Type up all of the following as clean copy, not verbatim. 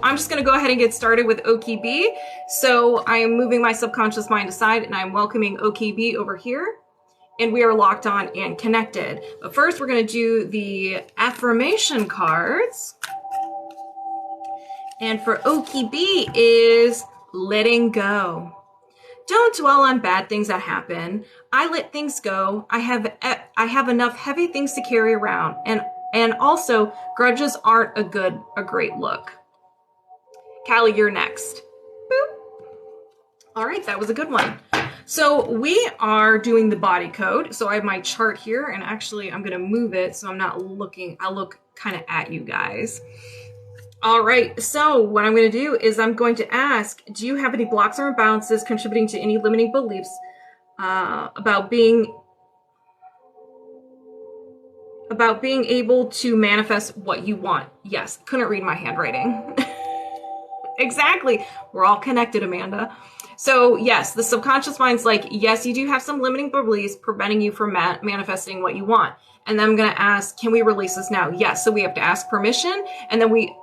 I'm just going to go ahead and get started with OKB. So I am moving my subconscious mind aside and I'm welcoming OKB over here. And we are locked on and connected. But first we're going to do the affirmation cards. And for OKB is letting go. Don't dwell on bad things that happen. I let things go. I have enough heavy things to carry around. And also, grudges aren't a great look. Callie, you're next. Boop. All right, that was a good one. So we are doing the body code. So I have my chart here, and actually I'm going to move it so I'm not looking. I'll look kind of at you guys. All right, so what I'm going to do is I'm going to ask, do you have any blocks or imbalances contributing to any limiting beliefs about being able to manifest what you want? Yes, couldn't read my handwriting. Exactly. We're all connected, Amanda. So yes, the subconscious mind's like, yes, you do have some limiting beliefs preventing you from manifesting what you want. And then I'm going to ask, can we release this now? Yes. So we have to ask permission. And then we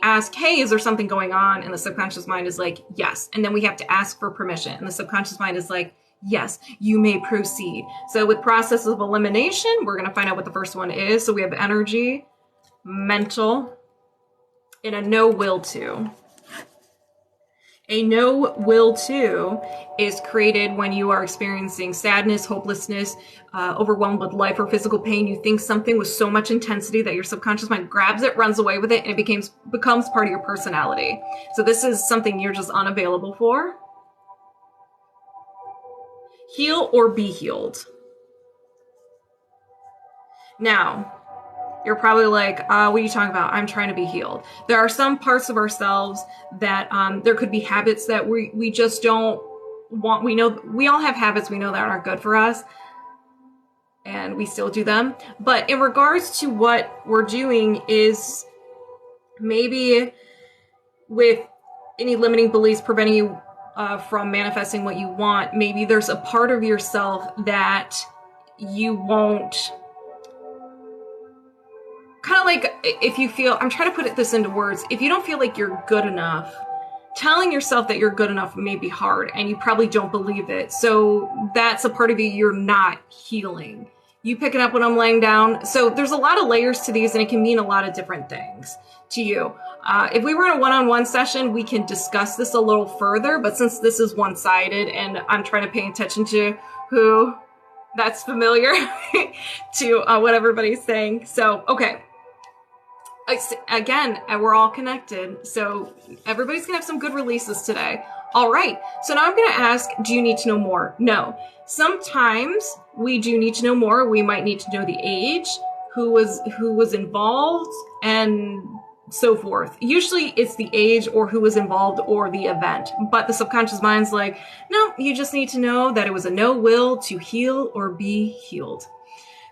ask, hey, is there something going on? And the subconscious mind is like, yes. And then we have to ask for permission. And the subconscious mind is like, yes, you may proceed. So with process of elimination, we're going to find out what the first one is. So we have energy, mental, and a no will to. A no will to is created when you are experiencing sadness, hopelessness, overwhelmed with life or physical pain. You think something with so much intensity that your subconscious mind grabs it, runs away with it, and it becomes part of your personality. So this is something you're just unavailable for. Heal or be healed. Now, you're probably like, what are you talking about? I'm trying to be healed. There are some parts of ourselves that there could be habits that we just don't want. We know we all have habits we know that aren't good for us, and we still do them. But in regards to what we're doing is maybe with any limiting beliefs preventing you from manifesting what you want, maybe there's a part of yourself that you won't. Kind of like if you feel, I'm trying to put this into words, if you don't feel like you're good enough, telling yourself that you're good enough may be hard and you probably don't believe it. So that's a part of you you're not healing. You picking up what I'm laying down? So there's a lot of layers to these and it can mean a lot of different things to you. If we were in a one-on-one session, we can discuss this a little further, but since this is one-sided and I'm trying to pay attention to who that's familiar to what everybody's saying. So, okay. Again, we're all connected, so everybody's gonna have some good releases today. All right, so now I'm gonna ask, do you need to know more? No. Sometimes we do need to know more. We might need to know the age, who was involved, and so forth. Usually it's the age or who was involved or the event, but the subconscious mind's like, no, you just need to know that it was a no will to heal or be healed.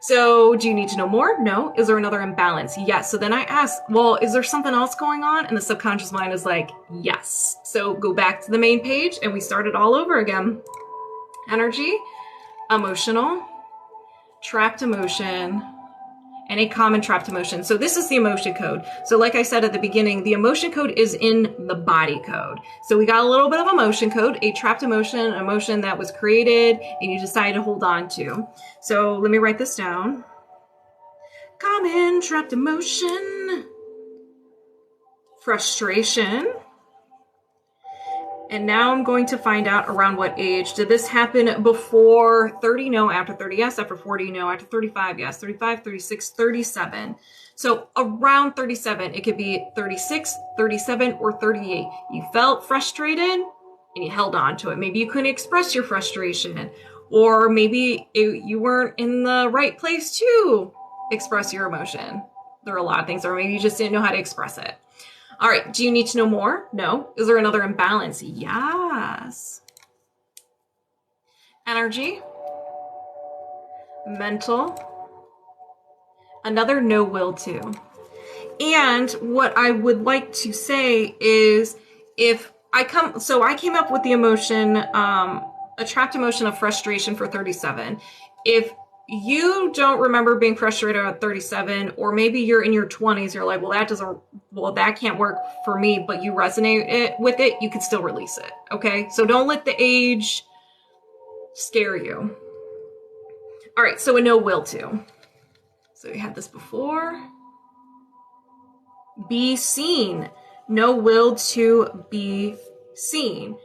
So do you need to know more? No. Is there another imbalance? Yes. So then I ask, well, is there something else going on? And the subconscious mind is like, yes. So go back to the main page and we start it all over again. Energy, emotional, trapped emotion, and a common trapped emotion. So this is the emotion code. So like I said at the beginning, the emotion code is in the body code. So we got a little bit of emotion code, a trapped emotion, an emotion that was created and you decided to hold on to. So let me write this down. Common trapped emotion, frustration. And now I'm going to find out around what age. Did this happen before 30? No. After 30? Yes. After 40? No. After 35? Yes. 35, 36, 37. So around 37, it could be 36, 37, or 38. You felt frustrated and you held on to it. Maybe you couldn't express your frustration, or maybe you weren't in the right place to express your emotion. There are a lot of things, or maybe you just didn't know how to express it. All right, do you need to know more? No. Is there another imbalance? Yes. Energy, mental, another no will to. And what I would like to say is I came up with the emotion, a trapped emotion of frustration for 37. If you don't remember being frustrated at 37, or maybe you're in your 20s, you're like, well, that can't work for me, but you resonate with it, you can still release it, okay? So don't let the age scare you. All right, so a no will to. So we had this before. Be seen. No will to be seen.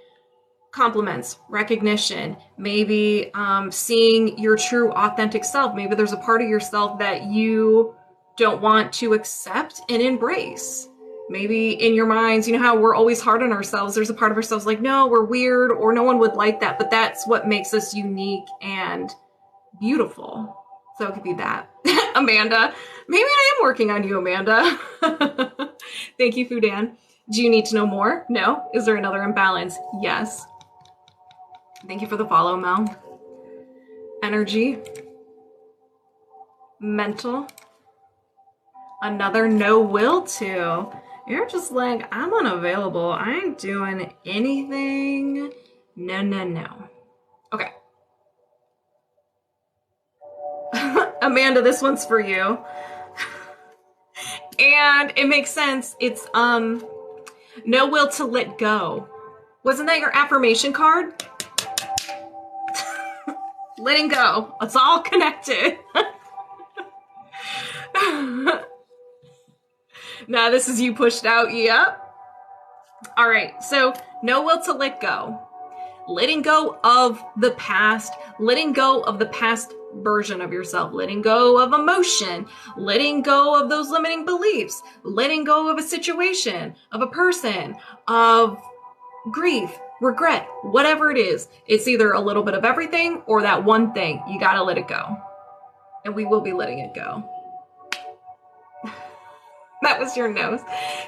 Compliments, recognition, maybe seeing your true authentic self. Maybe there's a part of yourself that you don't want to accept and embrace. Maybe in your minds, you know how we're always hard on ourselves. There's a part of ourselves like, no, we're weird, or no one would like that, but that's what makes us unique and beautiful. So it could be that. Amanda, maybe I am working on you, Amanda. Thank you, Fudan. Do you need to know more? No. Is there another imbalance? Yes. Thank you for the follow, Mel. Energy. Mental. Another no will to. You're just like, I'm unavailable. I ain't doing anything. No. Okay. Amanda, this one's for you. And it makes sense. It's no will to let go. Wasn't that your affirmation card? Letting go. It's all connected. Now this is you pushed out. Yep. All right. So no will to let go. Letting go of the past. Letting go of the past version of yourself. Letting go of emotion. Letting go of those limiting beliefs. Letting go of a situation, of a person, of grief, regret, whatever it is. It's either a little bit of everything or that one thing. You gotta let it go. And we will be letting it go. That was your nose.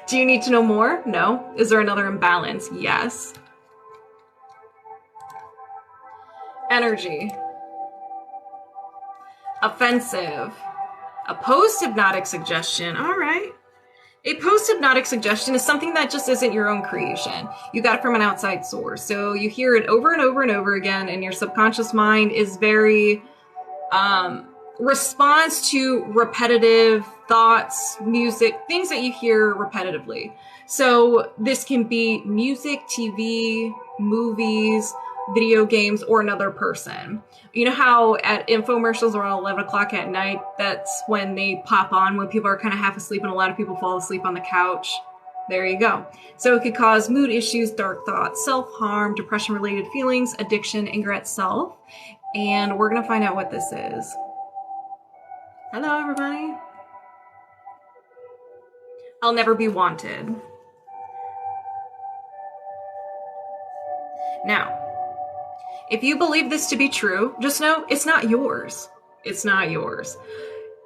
Do you need to know more? No. Is there another imbalance? Yes. Energy. Offensive. A post-hypnotic suggestion. All right. A post-hypnotic suggestion is something that just isn't your own creation. You got it from an outside source. So you hear it over and over and over again, and your subconscious mind is very responds to repetitive thoughts, music, things that you hear repetitively. So this can be music, TV, movies, video games, or another person. You know how at infomercials around 11 o'clock at night, that's when they pop on when people are kind of half asleep and a lot of people fall asleep on the couch. There you go. So it could cause mood issues, dark thoughts, self-harm, depression-related feelings, addiction, anger at self. And we're going to find out what this is. Hello, everybody. I'll never be wanted. Now, if you believe this to be true, just know it's not yours. It's not yours.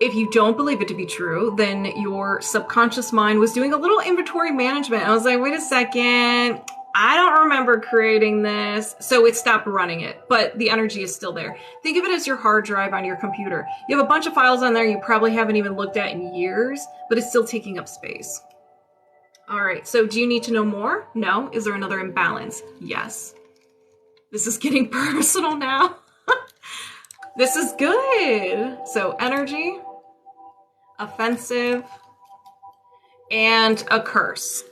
If you don't believe it to be true, then your subconscious mind was doing a little inventory management. I was like, wait a second, I don't remember creating this. So it stopped running it, but the energy is still there. Think of it as your hard drive on your computer. You have a bunch of files on there you probably haven't even looked at in years, but it's still taking up space. All right, so do you need to know more? No. Is there another imbalance? Yes. This is getting personal now. This is good. So energy, offensive, and a curse.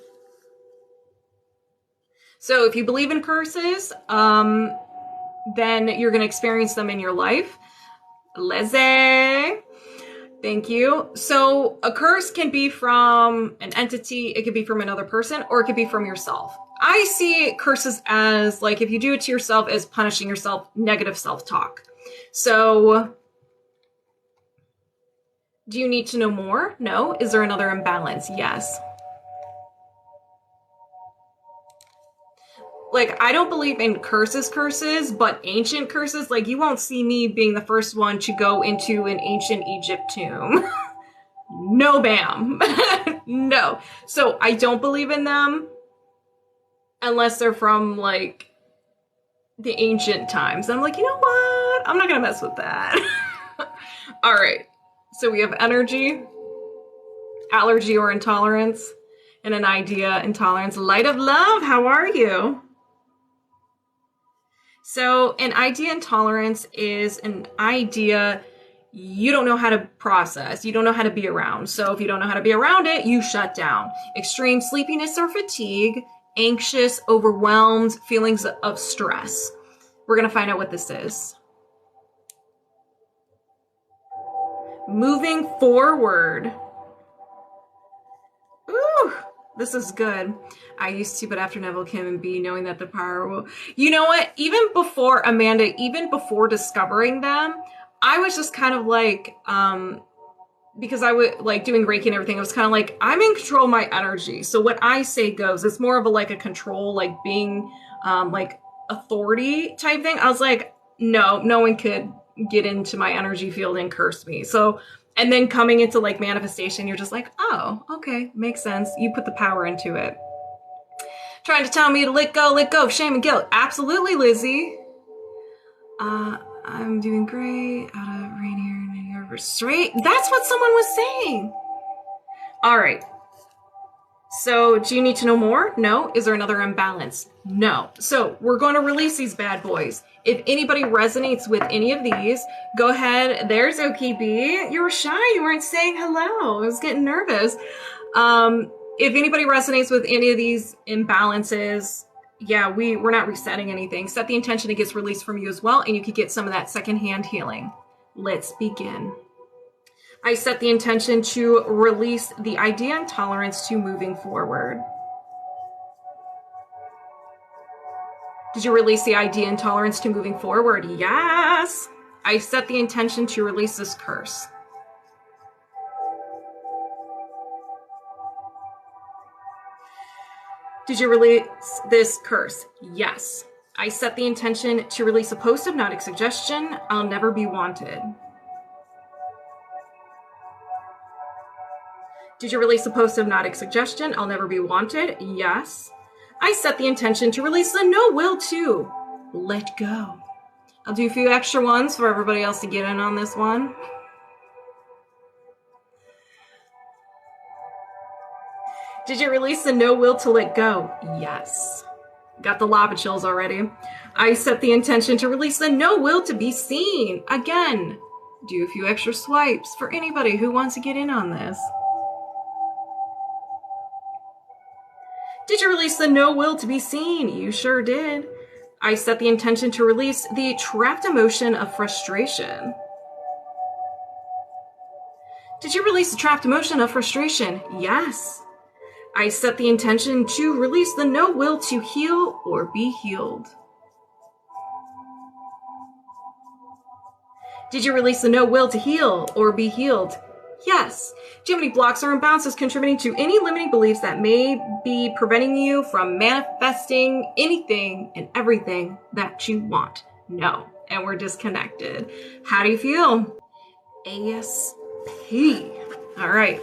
So if you believe in curses, then you're going to experience them in your life. Leze. Thank you. So a curse can be from an entity, it could be from another person, or it could be from yourself. I see curses as, like, if you do it to yourself, as punishing yourself, negative self-talk. So, do you need to know more? No. Is there another imbalance? Yes. Like, I don't believe in curses, but ancient curses. Like, you won't see me being the first one to go into an ancient Egypt tomb. No, bam. No. So, I don't believe in them. Unless they're from, like, the ancient times. I'm like, you know what? I'm not going to mess with that. All right. So we have energy, allergy or intolerance, and an idea, intolerance. Light of love, how are you? So an idea intolerance is an idea you don't know how to process. You don't know how to be around. So if you don't know how to be around it, you shut down. Extreme sleepiness or fatigue, anxious, overwhelmed, feelings of stress. We're going to find out what this is. Moving forward. Ooh, this is good. I used to, but after Neville, Kim, and B, knowing that the power will... You know what? Even before, Amanda, even before discovering them, I was just kind of like, because I would like doing Reiki and everything, I was kind of like, I'm in control of my energy. So what I say goes. It's more of a control, like being like authority type thing. I was like, no one could get into my energy field and curse me. So, and then coming into like manifestation, you're just like, oh, okay, makes sense. You put the power into it. Trying to tell me to let go, shame and guilt. Absolutely, Lizzie. I'm doing great. Out of rain here in New York. Straight. That's what someone was saying. All right. So, do you need to know more? No. Is there another imbalance? No. So, we're going to release these bad boys. If anybody resonates with any of these, go ahead. There's OKB. You were shy. You weren't saying hello. I was getting nervous. If anybody resonates with any of these imbalances, yeah, we're not resetting anything. Set the intention it gets released from you as well, and you could get some of that secondhand healing. Let's begin. I set the intention to release the idea and tolerance to moving forward. Did you release the idea and tolerance to moving forward? Yes. I set the intention to release this curse. Did you release this curse? Yes. I set the intention to release a post-hypnotic suggestion. I'll never be wanted. Did you release a post-hypnotic suggestion? I'll never be wanted. Yes. I set the intention to release the no will to let go. I'll do a few extra ones for everybody else to get in on this one. Did you release the no will to let go? Yes. Got the lava chills already. I set the intention to release the no will to be seen. Again, do a few extra swipes for anybody who wants to get in on this. Did you release the no will to be seen? You sure did. I set the intention to release the trapped emotion of frustration. Did you release the trapped emotion of frustration? Yes. I set the intention to release the no will to heal or be healed. Did you release the no will to heal or be healed? Yes. Do you have any blocks or imbalances contributing to any limiting beliefs that may be preventing you from manifesting anything and everything that you want? No. And we're disconnected. How do you feel? ASP. All right.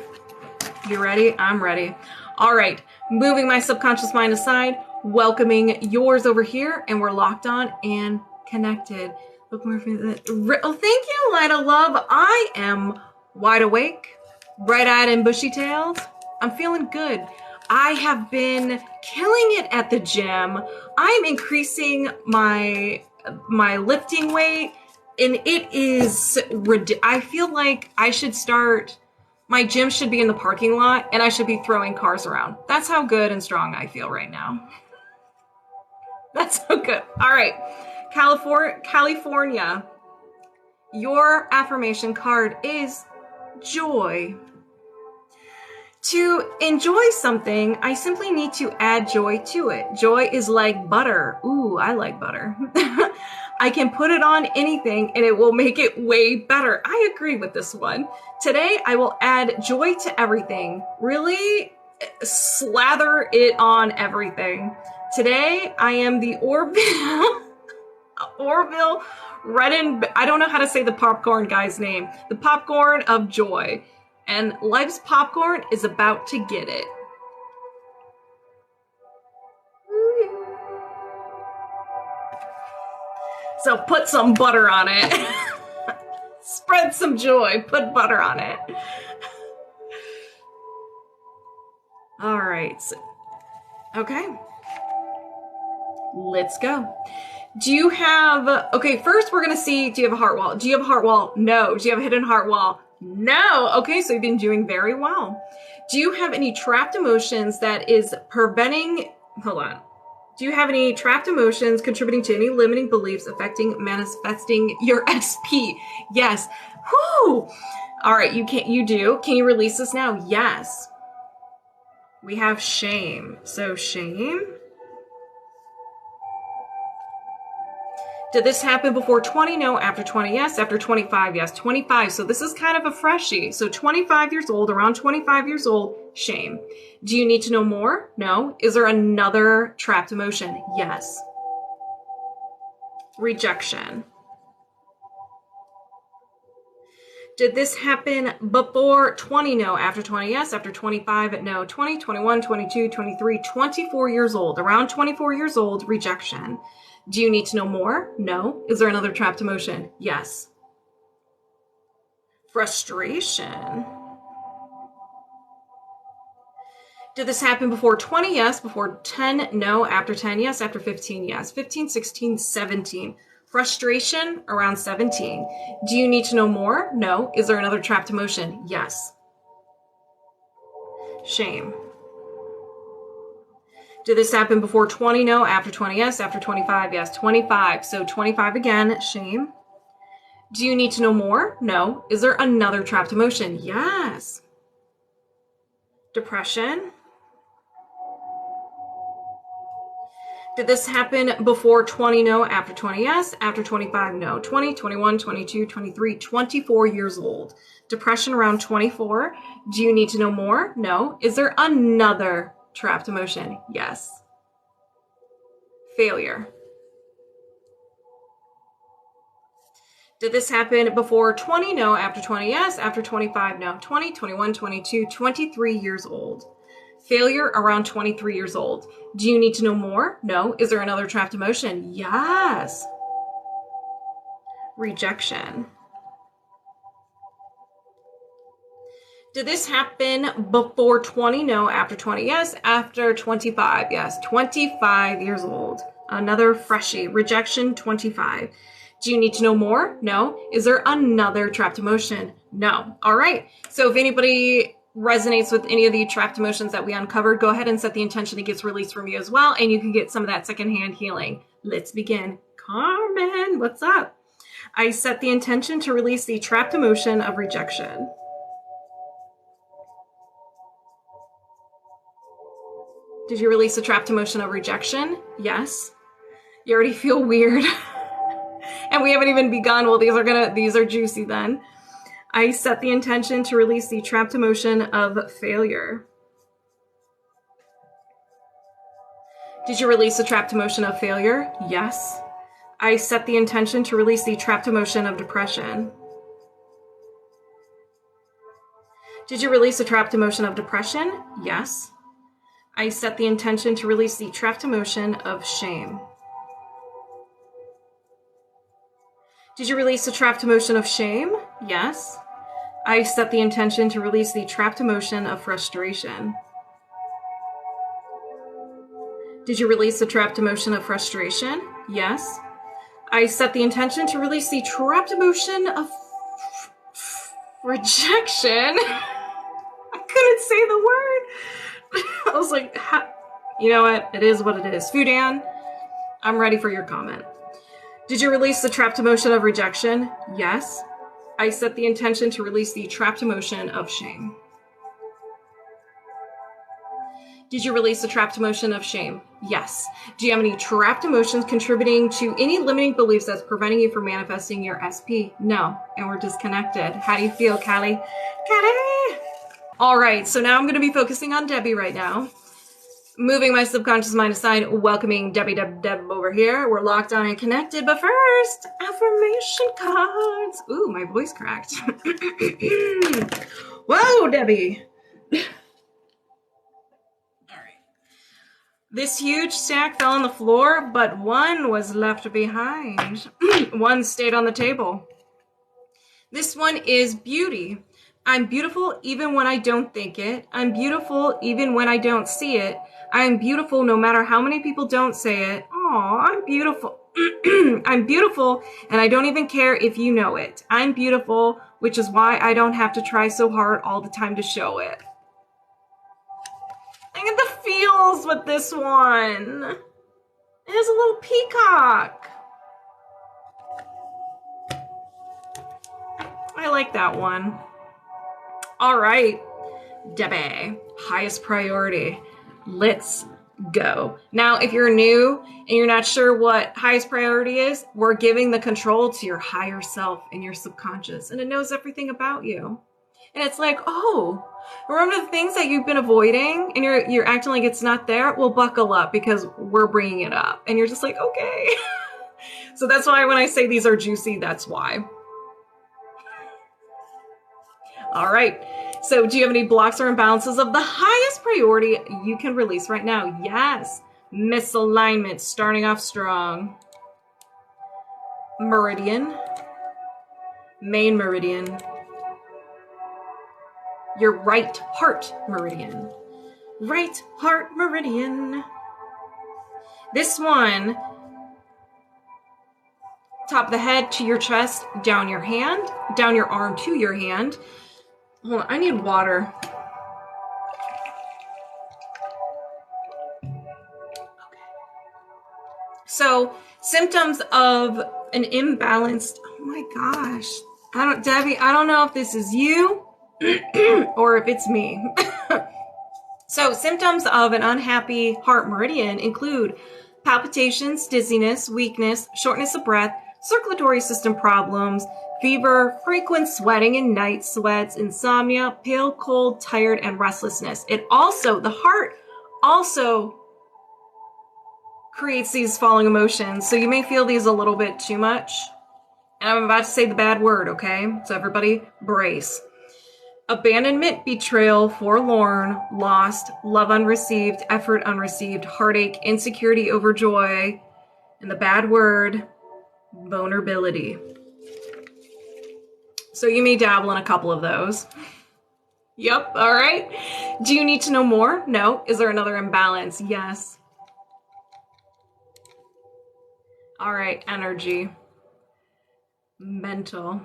You ready? I'm ready. All right. Moving my subconscious mind aside, welcoming yours over here, and we're locked on and connected. Look more for that. Oh, thank you, Lida Love. I am wide awake, bright-eyed and bushy-tailed. I'm feeling good. I have been killing it at the gym. I'm increasing my lifting weight, and it is I feel like I should start. My gym should be in the parking lot, and I should be throwing cars around. That's how good and strong I feel right now. That's so good. All right, California. Your affirmation card is joy. To enjoy something, I simply need to add joy to it. Joy is like butter. Ooh, I like butter. I can put it on anything and it will make it way better. I agree with this one. Today, I will add joy to everything. Really slather it on everything. Today, I am the Orville Redden. I don't know how to say the popcorn guy's name. The popcorn of joy. And life's popcorn is about to get it. So put some butter on it. Spread some joy. Put butter on it. All right. Okay. Let's go. Do you have, okay, first we're going to see, do you have a heart wall? Do you have a heart wall? No. Do you have a hidden heart wall? No. Okay, so you've been doing very well. Do you have any trapped emotions that is preventing, hold on. Do you have any trapped emotions contributing to any limiting beliefs affecting manifesting your SP? Yes. Whew. All right, you do. Can you release this now? Yes. We have shame. So shame. Did this happen before 20? No. After 20? Yes. After 25? Yes. 25. So this is kind of a freshie. So 25 years old, around 25 years old, shame. Do you need to know more? No. Is there another trapped emotion? Yes. Rejection. Did this happen before 20? No. After 20? Yes. After 25? No. 20, 21, 22, 23, 24 years old, around 24 years old, rejection. Do you need to know more? No. Is there another trapped emotion? Yes. Frustration. Did this happen before 20? Yes. Before 10? No. After 10? Yes. After 15? Yes. 15, 16, 17. Frustration around 17. Do you need to know more? No. Is there another trapped emotion? Yes. Shame. Did this happen before 20? No. After 20? Yes. After 25? Yes. 25. So 25 again. Shame. Do you need to know more? No. Is there another trapped emotion? Yes. Depression. Did this happen before 20? No. After 20? Yes. After 25? No. 20, 21, 22, 23, 24 years old. Depression around 24. Do you need to know more? No. Is there another trapped emotion? Yes. Failure. Did this happen before 20? No. After 20? Yes. After 25? No. 20, 21, 22, 23 years old. Failure around 23 years old. Do you need to know more? No. Is there another trapped emotion? Yes. Rejection. Did this happen before 20? No. After 20? Yes. After 25? Yes. 25 years old. Another freshie. Rejection, 25. Do you need to know more? No. Is there another trapped emotion? No. All right. So if anybody resonates with any of the trapped emotions that we uncovered, go ahead and set the intention it gets released from you as well, and you can get some of that secondhand healing. Let's begin. Carmen, what's up? I set the intention to release the trapped emotion of rejection. Did you release the trapped emotion of rejection? Yes. You already feel weird. And we haven't even begun. Well, these are juicy then. I set the intention to release the trapped emotion of failure. Did you release the trapped emotion of failure? Yes. I set the intention to release the trapped emotion of depression. Did you release the trapped emotion of depression? Yes. I set the intention to release the trapped emotion of shame. Did you release the trapped emotion of shame? Yes. I set the intention to release the trapped emotion of frustration. Did you release the trapped emotion of frustration? Yes. I set the intention to release the trapped emotion of rejection. I couldn't say the word. I was like, you know what? It is what it is. Fudan, I'm ready for your comment. Did you release the trapped emotion of rejection? Yes. I set the intention to release the trapped emotion of shame. Did you release the trapped emotion of shame? Yes. Do you have any trapped emotions contributing to any limiting beliefs that's preventing you from manifesting your SP? No. And we're disconnected. How do you feel, Callie? Callie! All right, so now I'm going to be focusing on Debbie right now. Moving my subconscious mind aside, welcoming Debbie over here. We're locked on and connected, but first, affirmation cards. Ooh, my voice cracked. Whoa, Debbie. All right. This huge stack fell on the floor, but one was left behind. One stayed on the table. This one is beauty. I'm beautiful even when I don't think it. I'm beautiful even when I don't see it. I'm beautiful no matter how many people don't say it. Aw, I'm beautiful. I'm beautiful, and I don't even care if you know it. I'm beautiful, which is why I don't have to try so hard all the time to show it. I get the feels with this one. It has a little peacock. I like that one. All right, Debbie, highest priority. Let's go. Now, if you're new and you're not sure what highest priority is, we're giving the control to your higher self and your subconscious, and it knows everything about you. And it's like, oh, remember the things that you've been avoiding and you're acting like it's not there? Well, buckle up because we're bringing it up. And you're just like, okay. So that's why when I say these are juicy, that's why. All right. So do you have any blocks or imbalances of the highest priority you can release right now? Yes. Misalignment, starting off strong. Meridian. Main meridian. Your right heart meridian. Right heart meridian. This one, top of the head to your chest, down your hand, down your arm to your hand. Hold on, I need water. So, symptoms of an imbalanced, oh my gosh. Debbie, I don't know if this is you or if it's me. So, symptoms of an unhappy heart meridian include palpitations, dizziness, weakness, shortness of breath, circulatory system problems, fever, frequent sweating and night sweats, insomnia, pale, cold, tired, and restlessness. The heart also creates these following emotions. So you may feel these a little bit too much. And I'm about to say the bad word, okay? So everybody brace. Abandonment, betrayal, forlorn, lost, love unreceived, effort unreceived, heartache, insecurity over joy, and the bad word, vulnerability. So you may dabble in a couple of those. Yep, all right. Do you need to know more? No. Is there another imbalance? Yes. All right, energy. Mental.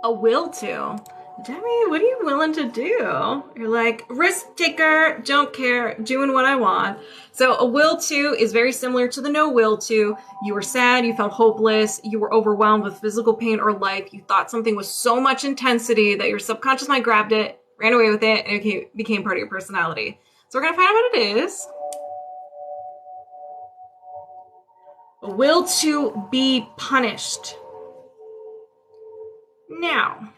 A will to. Demi, what are you willing to do? You're like, risk taker, don't care, doing what I want. So a will to is very similar to the no will to. You were sad, you felt hopeless, you were overwhelmed with physical pain or life. You thought something was so much intensity that your subconscious mind grabbed it, ran away with it, and it became part of your personality. So we're going to find out what it is. A will to be punished. Now,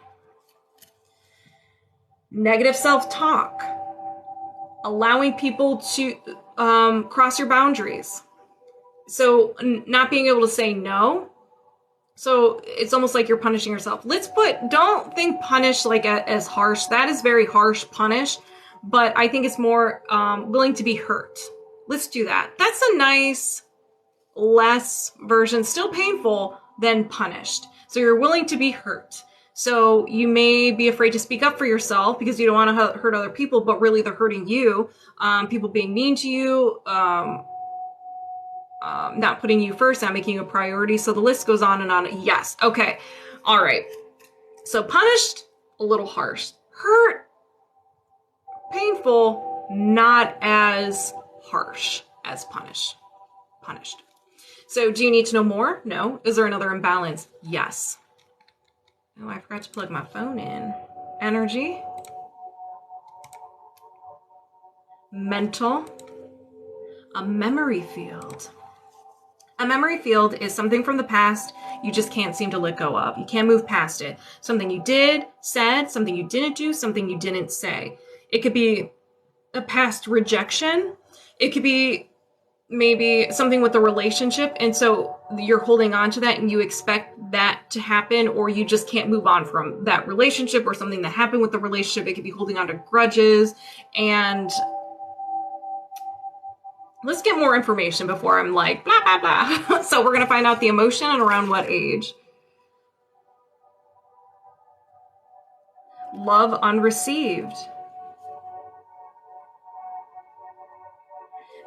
negative self-talk, allowing people to cross your boundaries. So not being able to say no. So it's almost like you're punishing yourself. Don't think punish like as harsh. That is very harsh, punish. But I think it's more willing to be hurt. Let's do that. That's a nice, less version, still painful, than punished. So you're willing to be hurt. So you may be afraid to speak up for yourself because you don't want to hurt other people, but really they're hurting you. People being mean to you, not putting you first, not making you a priority. So the list goes on and on. Yes. Okay. All right. So punished, a little harsh. Hurt, painful, not as harsh as punished. So do you need to know more? No. Is there another imbalance? Yes. Oh, I forgot to plug my phone in. Energy. Mental. A memory field. A memory field is something from the past you just can't seem to let go of. You can't move past it. Something you did, said, something you didn't do, something you didn't say. It could be a past rejection. It could be maybe something with a relationship, and so you're holding on to that and you expect that to happen, or you just can't move on from that relationship or something that happened with the relationship. It could be holding on to grudges. And let's get more information before I'm like blah blah blah. So we're going to find out the emotion and around what age. Love unreceived.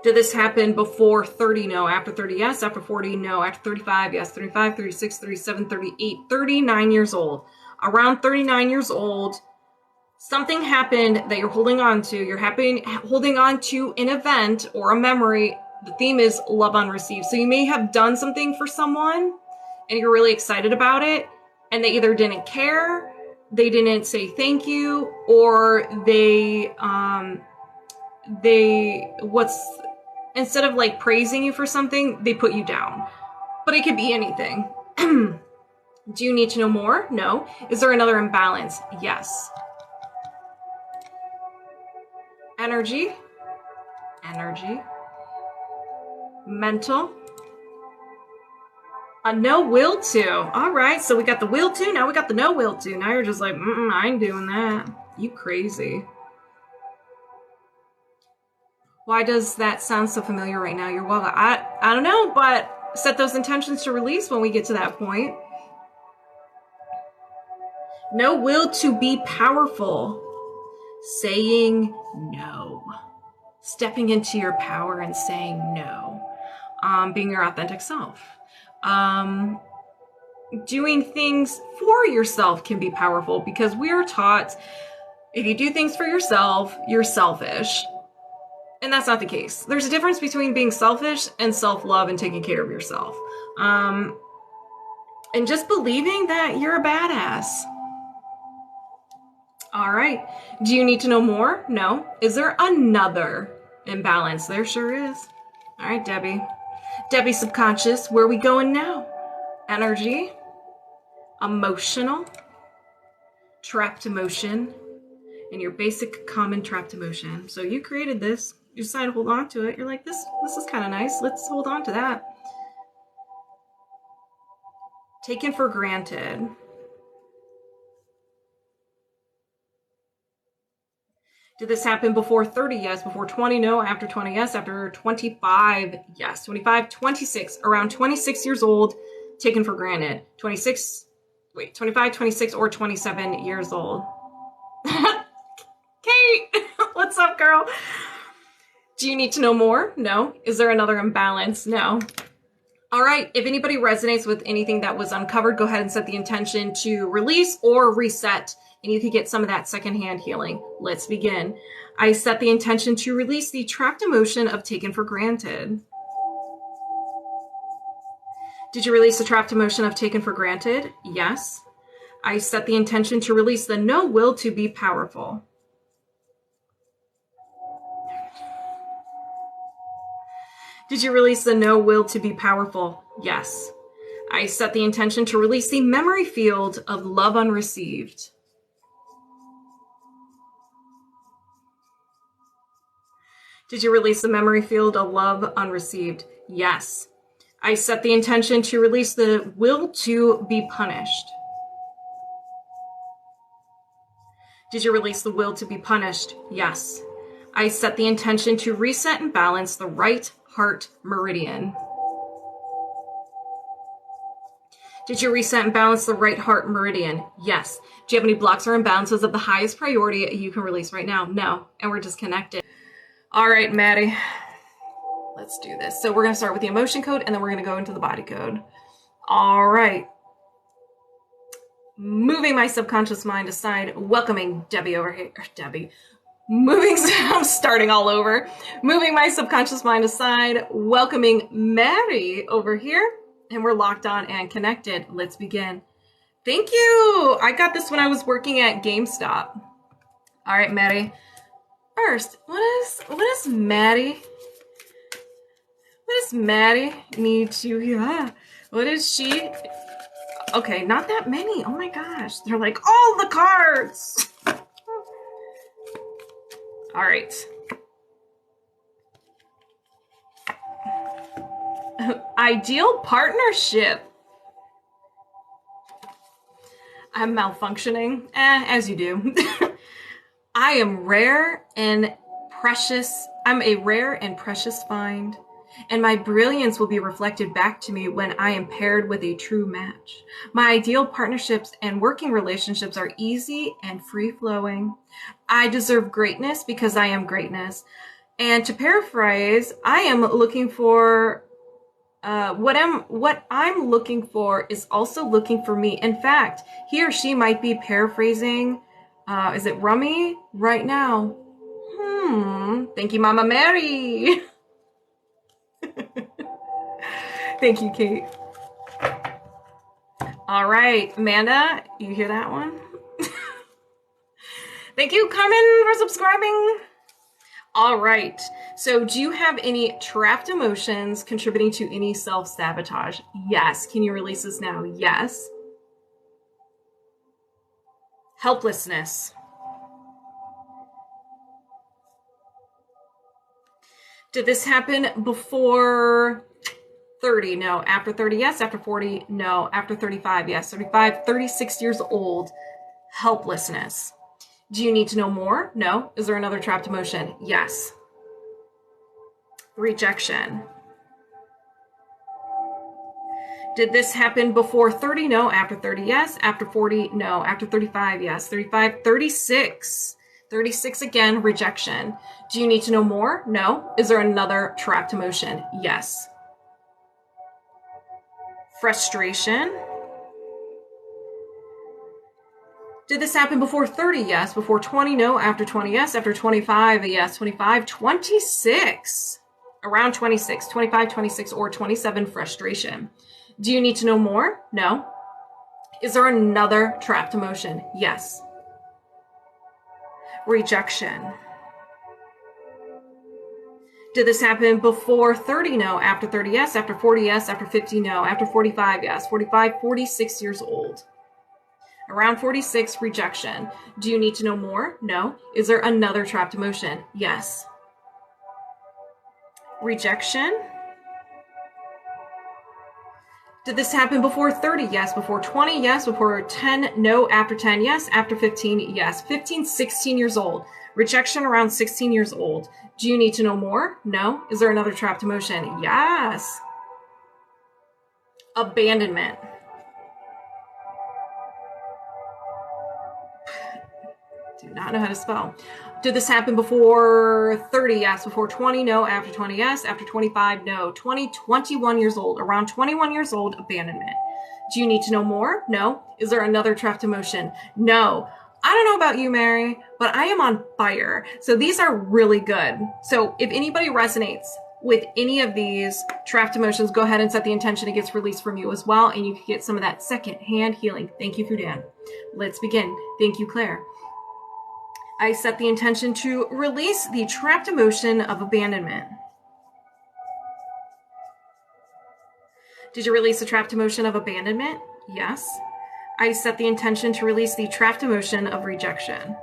Did this happen before 30? No. After 30? Yes. After 40? No. After 35? Yes. 35, 36, 37, 38, 39 years old. Around 39 years old, something happened that you're holding on to. You're holding on to an event or a memory. The theme is love unreceived. So you may have done something for someone and you're really excited about it, and they either didn't care, they didn't say thank you, or instead of like praising you for something, they put you down. But it could be anything. Do you need to know more? No. Is there another imbalance? Yes. Energy. Mental. A no will to. All right, so we got the will to, now we got the no will to. Now you're just like, I ain't doing that. You crazy. Why does that sound so familiar right now? You're welcome. I don't know, but set those intentions to release when we get to that point. No will to be powerful. Saying no. Stepping into your power and saying no. Being your authentic self. Doing things for yourself can be powerful, because we are taught if you do things for yourself, you're selfish. And that's not the case. There's a difference between being selfish and self-love and taking care of yourself. And just believing that you're a badass. All right. Do you need to know more? No. Is there another imbalance? There sure is. All right, Debbie. Debbie subconscious, where are we going now? Energy, emotional, trapped emotion, and your basic common trapped emotion. So you created this. You decided to hold on to it. You're like, this is kind of nice. Let's hold on to that. Taken for granted. Did this happen before 30? Yes. Before 20? No. After 20? Yes. After 25? Yes. 25, 26. Around 26 years old, taken for granted. 25, 26, or 27 years old. Kate! What's up, girl? Do you need to know more? No. Is there another imbalance? No. All right. If anybody resonates with anything that was uncovered, go ahead and set the intention to release or reset, and you can get some of that secondhand healing. Let's begin. I set the intention to release the trapped emotion of taken for granted. Did you release the trapped emotion of taken for granted? Yes. I set the intention to release the no will to be powerful. Did you release the no will to be powerful? Yes. I set the intention to release the memory field of love unreceived. Did you release the memory field of love unreceived? Yes. I set the intention to release the will to be punished. Did you release the will to be punished? Yes. I set the intention to reset and balance the right heart meridian. Did you reset and balance the right heart meridian? Yes. Do you have any blocks or imbalances of the highest priority you can release right now? No. And we're disconnected. All right, Maddie. Let's do this. So we're going to start with the emotion code, and then we're going to go into the body code. All right. Moving my subconscious mind aside, welcoming Debbie over here. Debbie. I'm starting all over. Moving my subconscious mind aside, welcoming Maddie over here. And we're locked on and connected. Let's begin. Thank you. I got this when I was working at GameStop. All right, Maddie. First, what is Maddie? What does Maddie need to, what is she? Okay, not that many. Oh my gosh. They're like, all the cards. All right. Ideal partnership. I'm malfunctioning, as you do. I am rare and precious. I'm a rare and precious find, and my brilliance will be reflected back to me when I am paired with a true match. My ideal partnerships and working relationships are easy and free-flowing. I deserve greatness because I am greatness. And to paraphrase, I am looking for what I'm looking for is also looking for me. In fact, he or she might be paraphrasing. Is it Rummy right now? Thank you, Mama Mary. Thank you, Kate. All right, Amanda, you hear that one? Thank you, Carmen, for subscribing. All right, so do you have any trapped emotions contributing to any self-sabotage? Yes. Can you release this now? Yes. Helplessness. Did this happen before 30? No. After 30? Yes. After 40? No. After 35? Yes. 35, 36 years old. Helplessness. Do you need to know more? No. Is there another trapped emotion? Yes. Rejection. Did this happen before 30? No. After 30? Yes. After 40? No. After 35? Yes. 35, 36. 36 again, rejection. Do you need to know more? No. Is there another trapped emotion? Yes. Frustration. Did this happen before 30? Yes. Before 20? No. After 20? Yes. After 25? Yes. 25, 26. Around 26, 25, 26, or 27, frustration. Do you need to know more? No. Is there another trapped emotion? Yes. Rejection. Did this happen before 30? No. After 30? Yes. After 40? Yes. After 50? No. After 45? Yes. 45, 46 years old. Around 46, rejection. Do you need to know more? No. Is there another trapped emotion? Yes. Rejection. Did this happen before 30? Yes. Before 20? Yes. Before 10? No. After 10? Yes. After 15? Yes. 15, 16 years old. Rejection around 16 years old. Do you need to know more? No. Is there another trapped emotion? Yes. Abandonment. Do not know how to spell. Did this happen before 30? Yes. Before 20? No. After 20? Yes. After 25? No. 20, 21 years old. Around 21 years old, abandonment. Do you need to know more? No. Is there another trapped emotion? No. I don't know about you, Mary, but I am on fire. So these are really good. So if anybody resonates with any of these trapped emotions, go ahead and set the intention it gets released from you as well, and you can get some of that second-hand healing. Thank you, Fudan. Let's begin. Thank you, Claire. I set the intention to release the trapped emotion of abandonment. Did you release the trapped emotion of abandonment? Yes. I set the intention to release the trapped emotion of rejection.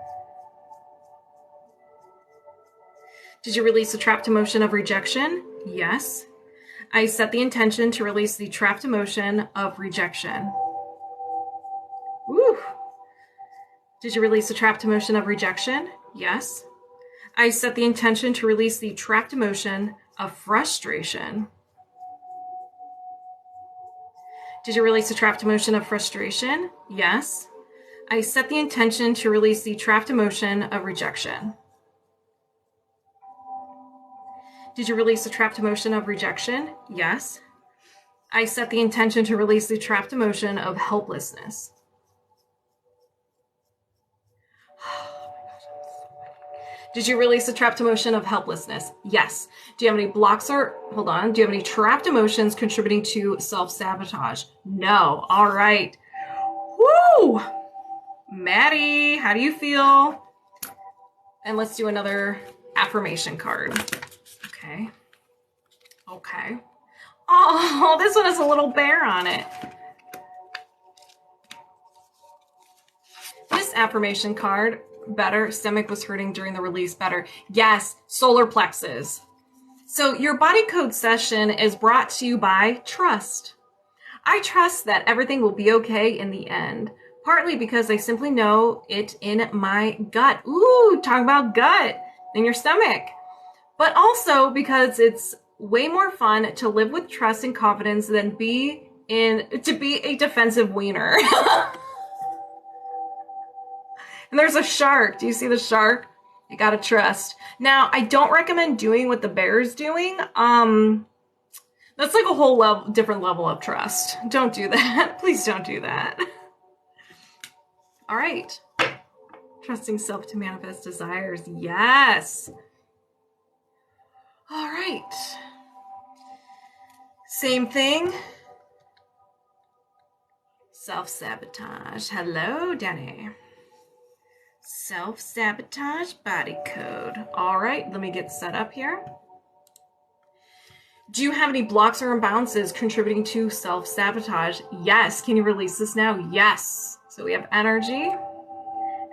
Did you release the trapped emotion of rejection? Yes. I set the intention to release the trapped emotion of rejection. Woo! Did you release the trapped emotion of rejection? Yes. I set the intention to release the trapped emotion of frustration. Did you release the trapped emotion of frustration? Yes. I set the intention to release the trapped emotion of rejection. Did you release the trapped emotion of rejection? Yes. I set the intention to release the trapped emotion of helplessness. Did you release the trapped emotion of helplessness? Yes. Do you have any blocks or, hold on, do you have any trapped emotions contributing to self-sabotage? No. All right. Woo! Maddie, how do you feel? And let's do another affirmation card. Okay. Okay. Oh, this one has a little bear on it. This affirmation card, better, stomach was hurting during the release, better. Yes, solar plexus. So your body code session is brought to you by trust. I trust that everything will be okay in the end, partly because I simply know it in my gut. Ooh, talk about gut in your stomach. But also because it's way more fun to live with trust and confidence than to be a defensive wiener. And there's a shark. Do you see the shark? You gotta trust. Now, I don't recommend doing what the bear's doing. That's like a whole different level of trust. Don't do that. Please don't do that. All right. Trusting self to manifest desires. Yes. All right. Same thing. Self-sabotage. Hello, Danny. Self-sabotage body code. All right, let me get set up here. Do you have any blocks or imbalances contributing to self-sabotage? Yes. Can you release this now? Yes. So we have energy,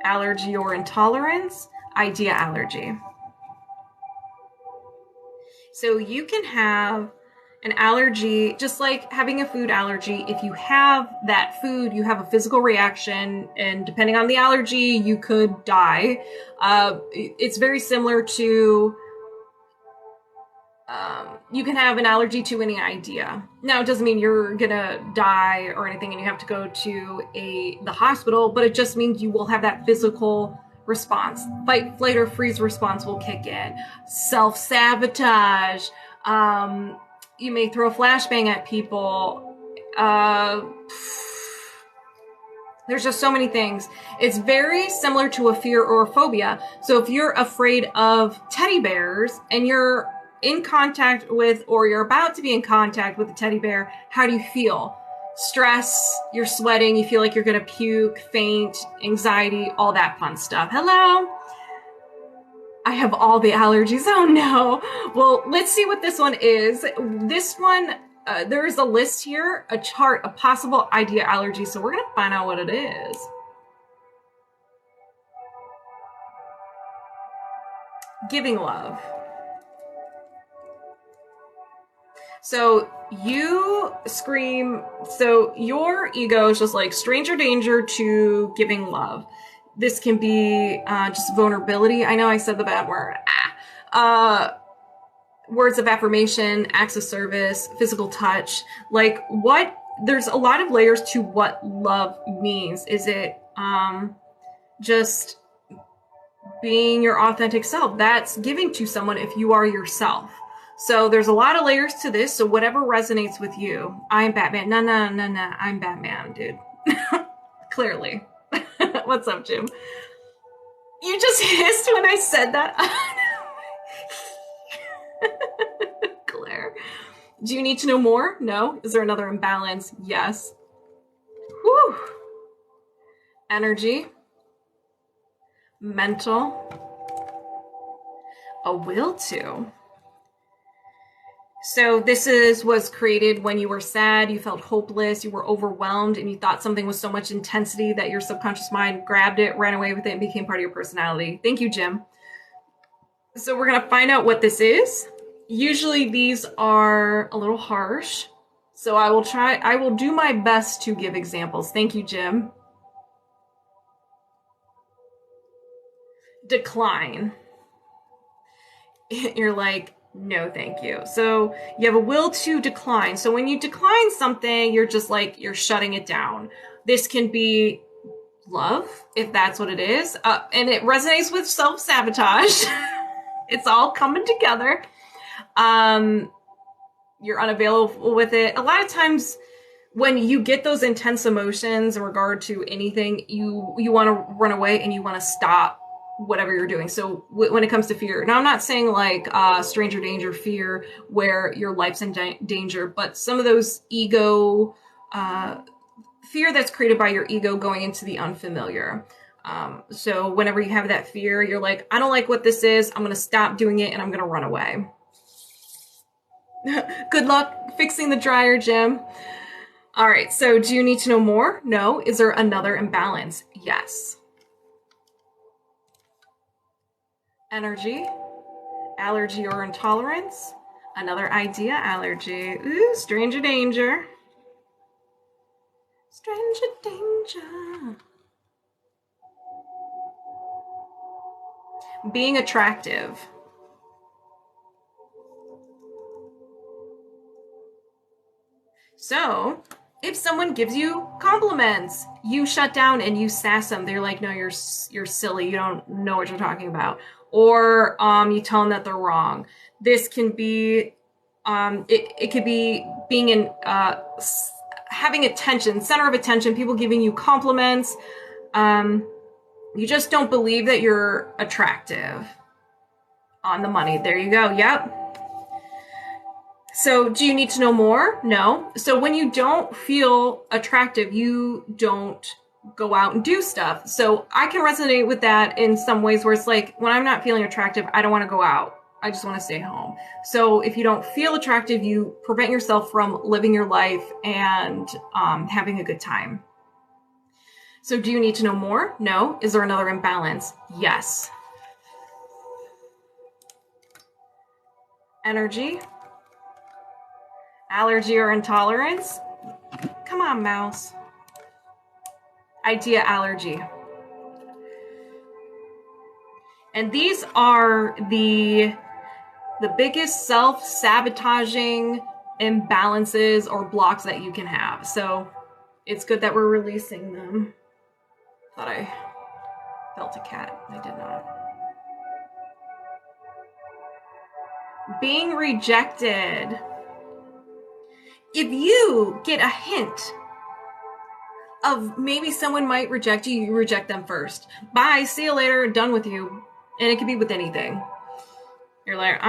allergy or intolerance, idea allergy. So you can have an allergy, just like having a food allergy. If you have that food, you have a physical reaction, and depending on the allergy, you could die. It's very similar to you can have an allergy to any idea. Now, it doesn't mean you're gonna die or anything and you have to go to the hospital, but it just means you will have that physical response. Fight, flight, or freeze response will kick in. Self-sabotage. You may throw a flashbang at people. There's just so many things. It's very similar to a fear or a phobia. So if you're afraid of teddy bears and you're in contact with, or you're about to be in contact with a teddy bear, how do you feel? Stress, you're sweating, you feel like you're gonna puke, faint, anxiety, all that fun stuff. Hello? I have all the allergies. Oh no. Well, let's see what this one is. This one, there is a list here, a chart of possible idea allergies. So we're gonna find out what it is. Giving love. So you scream, so your ego is just like stranger danger to giving love. This can be just vulnerability. I know I said the bad word. Words of affirmation, acts of service, physical touch. Like what, there's a lot of layers to what love means. Is it just being your authentic self? That's giving to someone if you are yourself. So there's a lot of layers to this. So whatever resonates with you. I'm Batman. No. I'm Batman, dude. Clearly. What's up, Jim? You just hissed when I said that. Claire. Do you need to know more? No. Is there another imbalance? Yes. Whew. Energy. Mental. A will to. So this was created when you were sad, you felt hopeless, you were overwhelmed, and you thought something was so much intensity that your subconscious mind grabbed it, ran away with it, and became part of your personality. Thank you, Jim. So we're going to find out what this is. Usually these are a little harsh. So I will do my best to give examples. Thank you, Jim. Decline. You're like, no, thank you. So you have a will to decline. So when you decline something, you're just like, you're shutting it down. This can be love, if that's what it is. And it resonates with self-sabotage. It's all coming together. You're unavailable with it. A lot of times when you get those intense emotions in regard to anything, you want to run away and you want to stop whatever you're doing. So when it comes to fear, now I'm not saying like stranger danger fear where your life's in danger, but some of those ego fear that's created by your ego going into the unfamiliar. So whenever you have that fear, you're like, I don't like what this is. I'm going to stop doing it and I'm going to run away. Good luck fixing the dryer, Jim. All right. So do you need to know more? No. Is there another imbalance? Yes. Energy, allergy or intolerance, another idea allergy. Ooh, stranger danger. Stranger danger. Being attractive. So, if someone gives you compliments, you shut down and you sass them. They're like, no, you're silly. You don't know what you're talking about. or you tell them that they're wrong. This can be, it could be being in, having attention, center of attention, people giving you compliments. You just don't believe that you're attractive. On the money. There you go. Yep. So do you need to know more? No. So when you don't feel attractive, you don't go out and do stuff. So I can resonate with that in some ways where it's like, when I'm not feeling attractive, I don't want to go out. I just want to stay home. So if you don't feel attractive, you prevent yourself from living your life and having a good time. So do you need to know more? No. Is there another imbalance? Yes. Energy, allergy or intolerance. Come on, mouse. Idea, allergy. And these are the biggest self-sabotaging imbalances or blocks that you can have. So it's good that we're releasing them. Thought I felt a cat. I did not. Being rejected. If you get a hint of maybe someone might reject you, you reject them first. Bye, see you later, done with you. And it could be with anything. You're like,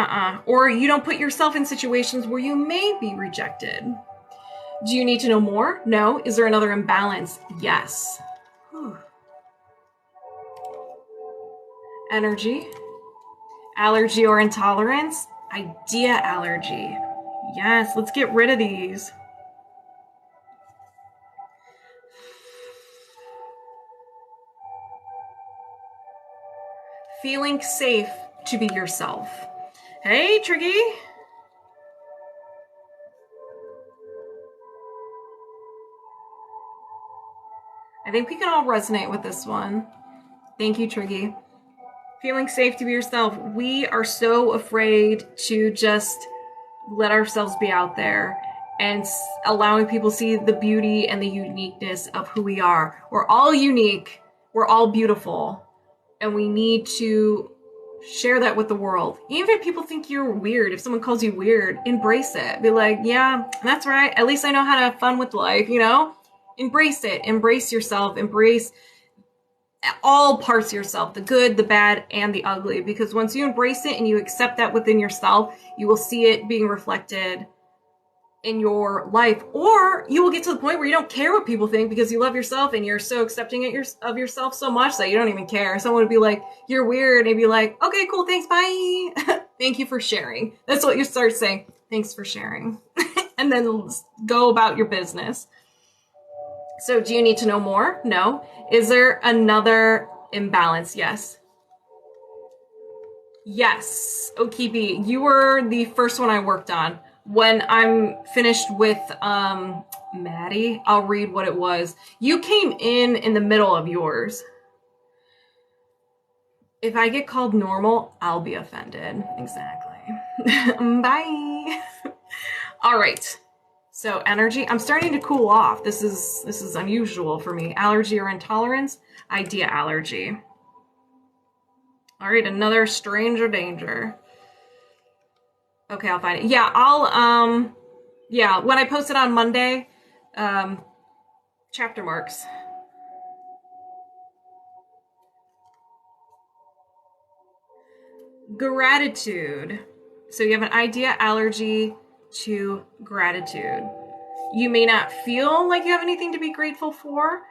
Or you don't put yourself in situations where you may be rejected. Do you need to know more? No. Is there another imbalance? Yes. Whew. Energy, allergy or intolerance. Idea, allergy. Yes, let's get rid of these. Feeling safe to be yourself. Hey, Triggy. I think we can all resonate with this one. Thank you, Triggy. Feeling safe to be yourself. We are so afraid to just let ourselves be out there and allowing people to see the beauty and the uniqueness of who we are. We're all unique. We're all beautiful. And we need to share that with the world. Even if people think you're weird, if someone calls you weird, embrace it. Be like, yeah, that's right. At least I know how to have fun with life, you know? Embrace it. Embrace yourself. Embrace all parts of yourself, the good, the bad, and the ugly. Because once you embrace it and you accept that within yourself, you will see it being reflected in your life. Or you will get to the point where you don't care what people think because you love yourself and you're so accepting of yourself so much that you don't even care. Someone would be like, you're weird. And be like, okay, cool, thanks, bye. Thank you for sharing. That's what you start saying. Thanks for sharing. And then go about your business. So do you need to know more? No. Is there another imbalance? Yes. Yes. Okibi, you were the first one I worked on. When I'm finished with Maddie, I'll read what it was. You came in the middle of yours. If I get called normal, I'll be offended. Exactly. Bye. All right. So energy, I'm starting to cool off. This is unusual for me. Allergy or intolerance, idea, allergy. All right, another stranger danger. Okay, I'll find it. Yeah, when I post it on Monday, chapter marks. Gratitude. So you have an idea, allergy to gratitude. You may not feel like you have anything to be grateful for.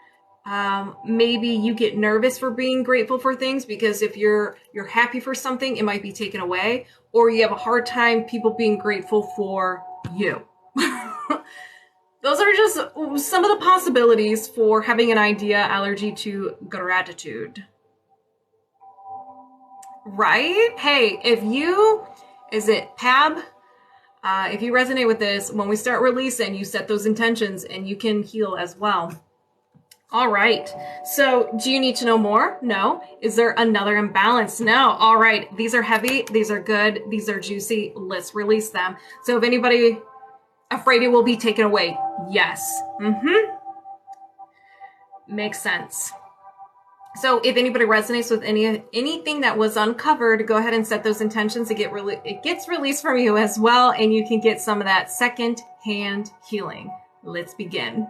Maybe you get nervous for being grateful for things because if you're happy for something, it might be taken away, or you have a hard time people being grateful for you. Those are just some of the possibilities for having an idea, allergy to gratitude. Right? Hey, is it Pab? If you resonate with this, when we start releasing, you set those intentions and you can heal as well. All right. So do you need to know more? No. Is there another imbalance? No. All right. These are heavy. These are good. These are juicy. Let's release them. So if anybody afraid it will be taken away, yes. Makes sense. So if anybody resonates with anything that was uncovered, go ahead and set those intentions. It gets released from you as well, and you can get some of that second-hand healing. Let's begin.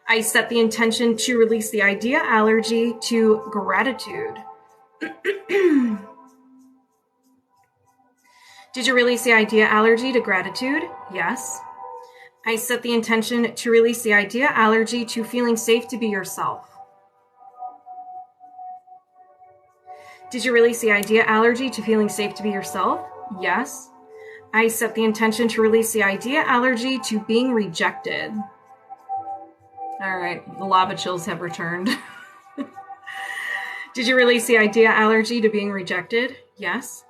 I set the intention to release the idea allergy to gratitude. Did you release the idea allergy to gratitude? Yes. I set the intention to release the idea allergy to feeling safe to be yourself. Did you release the idea allergy to feeling safe to be yourself? Yes. I set the intention to release the idea allergy to being rejected. All right, the lava chills have returned. Did you release the idea allergy to being rejected? Yes.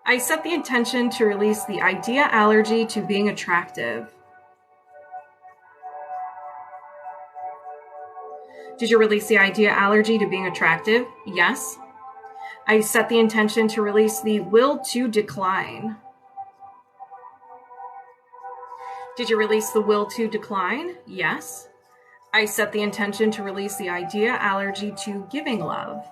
I set the intention to release the idea allergy to being attractive. Did you release the idea allergy to being attractive? Yes. I set the intention to release the will to decline. Did you release the will to decline? Yes. I set the intention to release the idea allergy to giving love.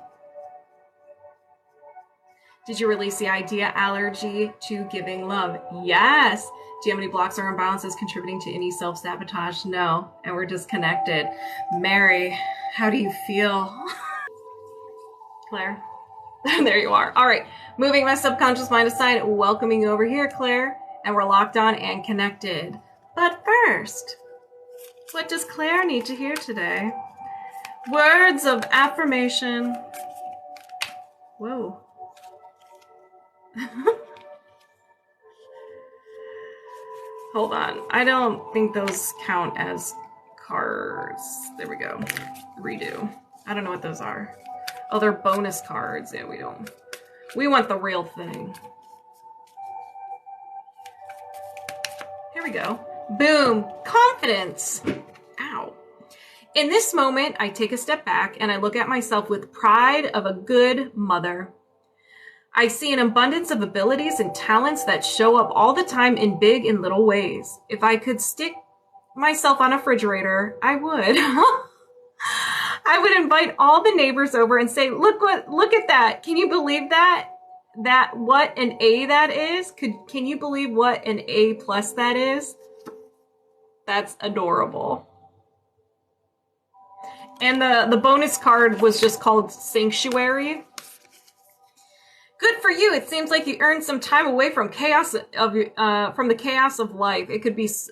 Did you release the idea allergy to giving love? Yes. Do you have any blocks or imbalances contributing to any self-sabotage? No. And we're disconnected. Mary, how do you feel? Claire? There you are. All right. Moving my subconscious mind aside, welcoming you over here, Claire. And we're locked on and connected. But first, what does Claire need to hear today? Words of affirmation. Whoa. Hold on. I don't think those count as cards. There we go. Redo. I don't know what those are. Oh, they're bonus cards. Yeah, we don't. We want the real thing. Here we go. Boom. Confidence. Ow. In this moment, I take a step back and I look at myself with pride of a good mother. I see an abundance of abilities and talents that show up all the time in big and little ways. If I could stick myself on a refrigerator, I would. I would invite all the neighbors over and say, look at that. Can you believe that? What an A that is? Can you believe what an A+ that is? That's adorable. And the bonus card was just called Sanctuary. Good for you. It seems like you earned some time away from the chaos of life. It could be as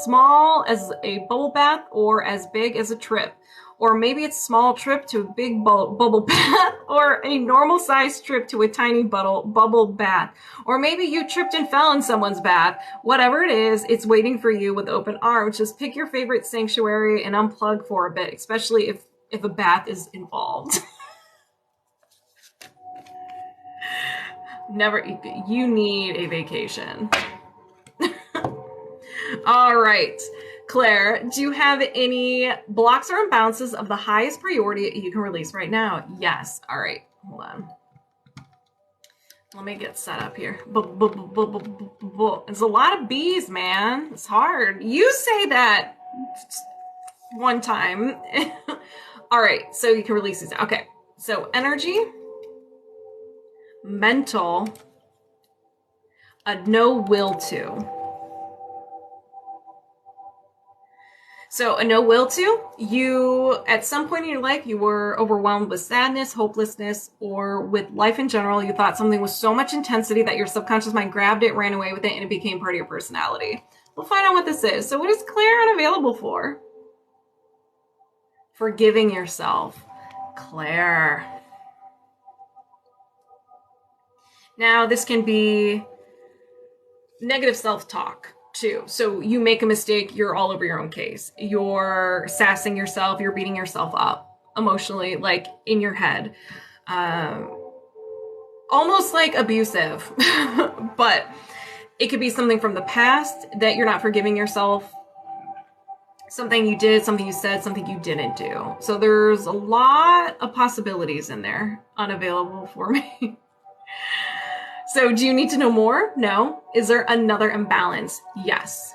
small as a bubble bath or as big as a trip. Or maybe it's a small trip to a big bubble bath, or a normal sized trip to a tiny bubble bath. Or maybe you tripped and fell in someone's bath. Whatever it is, it's waiting for you with open arms. Just pick your favorite sanctuary and unplug for a bit, especially if a bath is involved. You need a vacation. All right. Claire, do you have any blocks or imbalances of the highest priority you can release right now? Yes. All right. Hold on. Let me get set up here. There's a lot of B's, man. It's hard. You say that one time. All right. So you can release these. Okay. So energy, mental, a no will to. So a no will to, you, at some point in your life, you were overwhelmed with sadness, hopelessness, or with life in general. You thought something was so much intensity that your subconscious mind grabbed it, ran away with it, and it became part of your personality. We'll find out what this is. So what is Claire unavailable for? Forgiving yourself. Claire. Now, this can be negative self-talk. Too. So you make a mistake, you're all over your own case. You're sassing yourself, you're beating yourself up emotionally, like in your head. Almost like abusive. But it could be something from the past that you're not forgiving yourself. Something you did, something you said, something you didn't do. So there's a lot of possibilities in there unavailable for me. So do you need to know more? No. Is there another imbalance? Yes.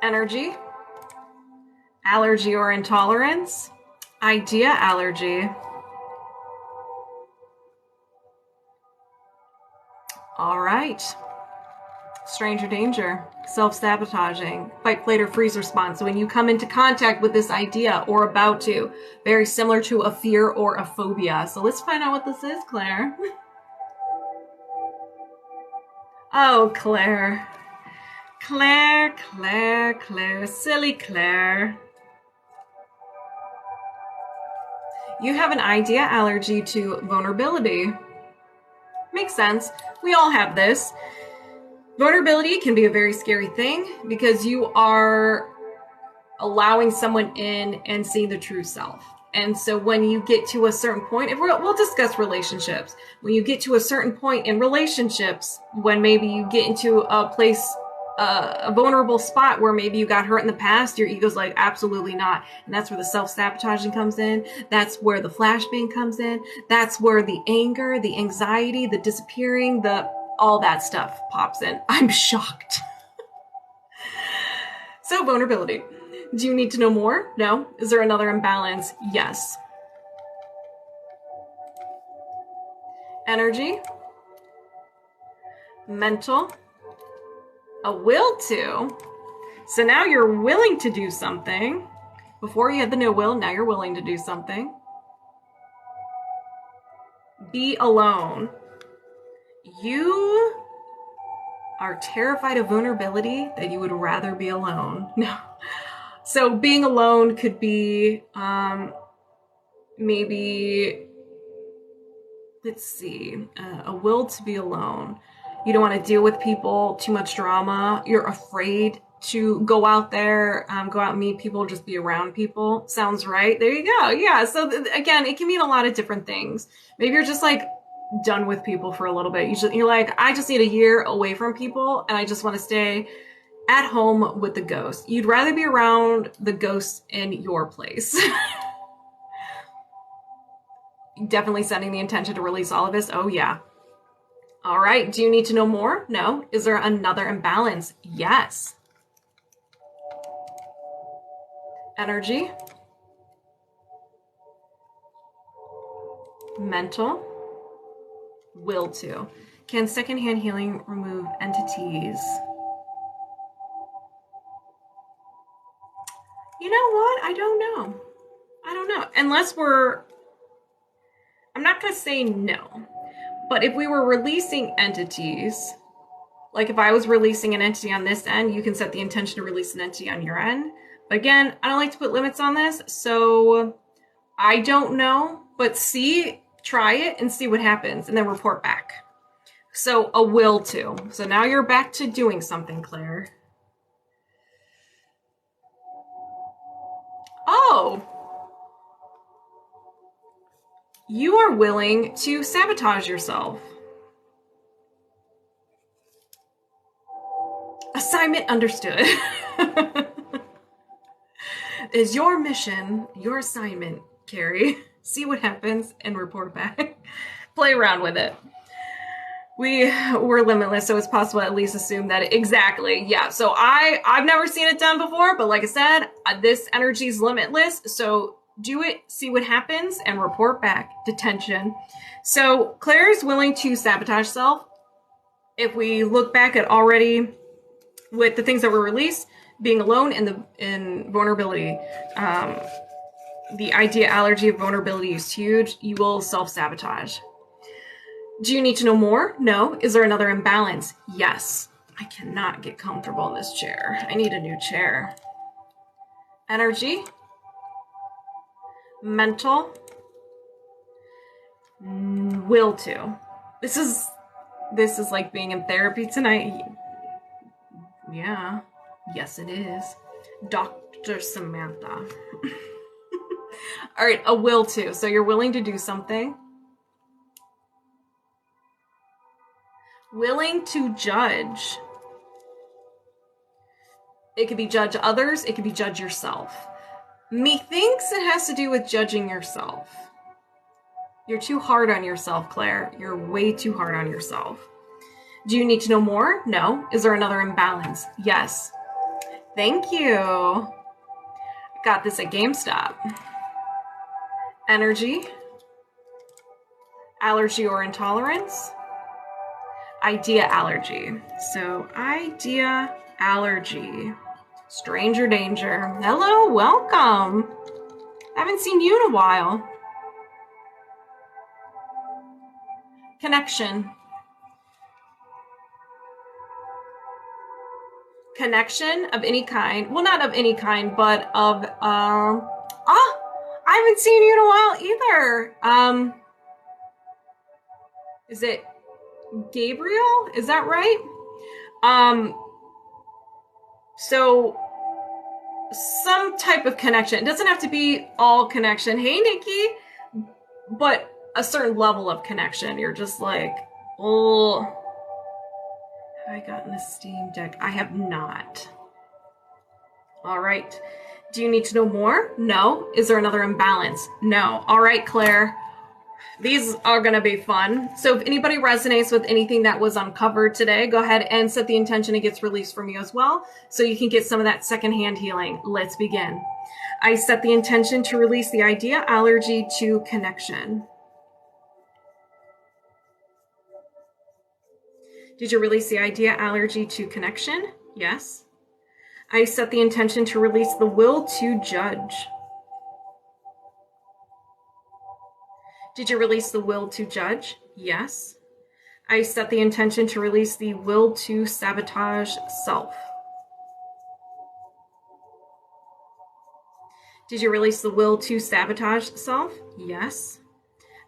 Energy, Allergy or intolerance? Idea allergy. All right. Stranger danger. Self-sabotaging. Fight, flight, or freeze response. So when you come into contact with this idea or about to, very similar to a fear or a phobia. So let's find out what this is, Claire. Oh, Claire. Claire, Claire, Claire. Silly Claire. You have an idea allergy to vulnerability. Makes sense. We all have this. Vulnerability can be a very scary thing because you are allowing someone in and seeing the true self. And so when you get to a certain point, if we'll discuss relationships. When you get to a certain point in relationships, when maybe you get into a place, a vulnerable spot where maybe you got hurt in the past, your ego's like, absolutely not. And that's where the self-sabotaging comes in. That's where the flashbang comes in. That's where the anger, the anxiety, the disappearing, all that stuff pops in. I'm shocked. So vulnerability. Do you need to know more? No. Is there another imbalance? Yes. Energy. Mental. A will to. So now you're willing to do something. Before you had the no will, now you're willing to do something. Be alone. You are terrified of vulnerability that you would rather be alone. No. So being alone could be maybe, let's see, a will to be alone. You don't want to deal with people, too much drama. You're afraid to go out there, go out and meet people, just be around people. Sounds right. There you go. Yeah. So again, it can mean a lot of different things. Maybe you're just like done with people for a little bit. You're like, I just need a year away from people and I just want to stay at home with the ghosts. You'd rather be around the ghosts in your place. Definitely setting the intention to release all of this. Oh yeah. All right. Do you need to know more? No. Is there another imbalance? Yes. Energy. Mental. Will to. Can secondhand healing remove entities? You know what? I don't know. Unless I'm not going to say no. But if we were releasing entities, like if I was releasing an entity on this end, you can set the intention to release an entity on your end. But again, I don't like to put limits on this, so I don't know. But try it and see what happens, and then report back. So a will to. So now you're back to doing something, Claire. Oh! You are willing to sabotage yourself. Assignment understood. Is your mission, your assignment, Carrie. See what happens and report back. Play around with it. We're limitless, so it's possible to at least assume that exactly. Yeah, so I've never seen it done before, but like I said, this energy is limitless, so do it, see what happens, and report back. Detention. So Claire is willing to sabotage self. If we look back at already with the things that were released, being alone in vulnerability, the idea allergy of vulnerability is huge. You will self-sabotage. Do you need to know more? No. Is there another imbalance? Yes. I cannot get comfortable in this chair. I need a new chair. Energy. Mental. Will to. This is like being in therapy tonight. Yeah. Yes, it is. Dr. Samantha. All right, a will to. So you're willing to do something. Willing to judge. It could be judge others. It could be judge yourself. Methinks it has to do with judging yourself. You're too hard on yourself, Claire. You're way too hard on yourself. Do you need to know more? No. Is there another imbalance? Yes. Thank you. Got this at GameStop. Energy. Allergy or intolerance. Idea allergy. So idea allergy. Stranger danger. Hello, welcome. Haven't seen you in a while. Connection. Connection of any kind. Well, not of any kind, but of, I haven't seen you in a while either. Is it Gabriel? Is that right? So some type of connection. It doesn't have to be all connection. Hey, Nikki. But a certain level of connection. You're just like, oh, have I gotten a Steam Deck? I have not. All right. Do you need to know more? No. Is there another imbalance? No. All right, Claire. These are going to be fun. So if anybody resonates with anything that was uncovered today, go ahead and set the intention it gets released from you as well, so you can get some of that secondhand healing. Let's begin. I set the intention to release the idea allergy to connection. Did you release the idea allergy to connection? Yes. I set the intention to release the will to judge. Did you release the will to judge? Yes. I set the intention to release the will to sabotage self. Did you release the will to sabotage self? Yes.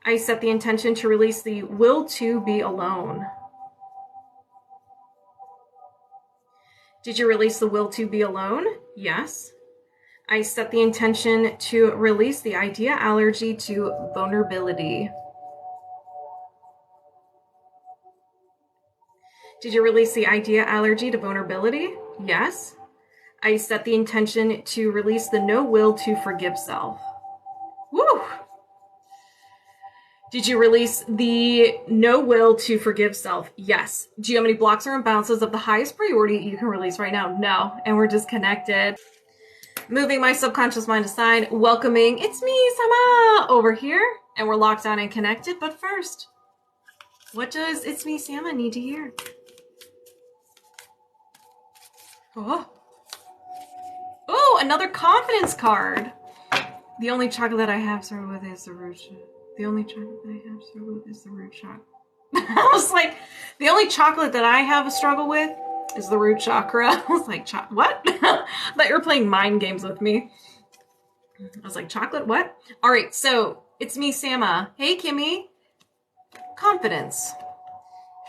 I set the intention to release the will to be alone. Did you release the will to be alone? Yes. I set the intention to release the idea allergy to vulnerability. Did you release the idea allergy to vulnerability? Yes. I set the intention to release the no will to forgive self. Woo! Did you release the no will to forgive self? Yes. Do you have any blocks or imbalances of the highest priority you can release right now? No. And we're disconnected. Moving my subconscious mind aside, welcoming Itsmeeeesama over here, and we're locked on and connected. But first, what does Itsmeeeesama need to hear? Oh, another confidence card. The only chocolate I have struggled with is the root chocolate. The only chocolate that I have struggled with is the root chocolate. I was like, the only chocolate that I have a struggle with is the root chakra. I was like, what? I thought you were playing mind games with me. I was like, chocolate, what? All right, so Itsmeeeesama. Hey, Kimmy. Confidence.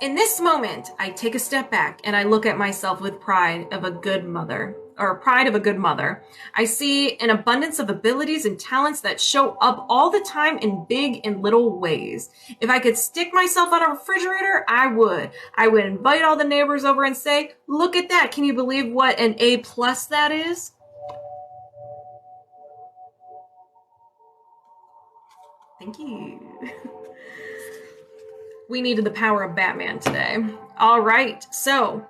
In this moment, I take a step back and I look at myself with pride of a good mother. I see an abundance of abilities and talents that show up all the time in big and little ways. If I could stick myself on a refrigerator, I would. I would invite all the neighbors over and say, look at that. Can you believe what an A+ that is? Thank you. We needed the power of Batman today. All right, so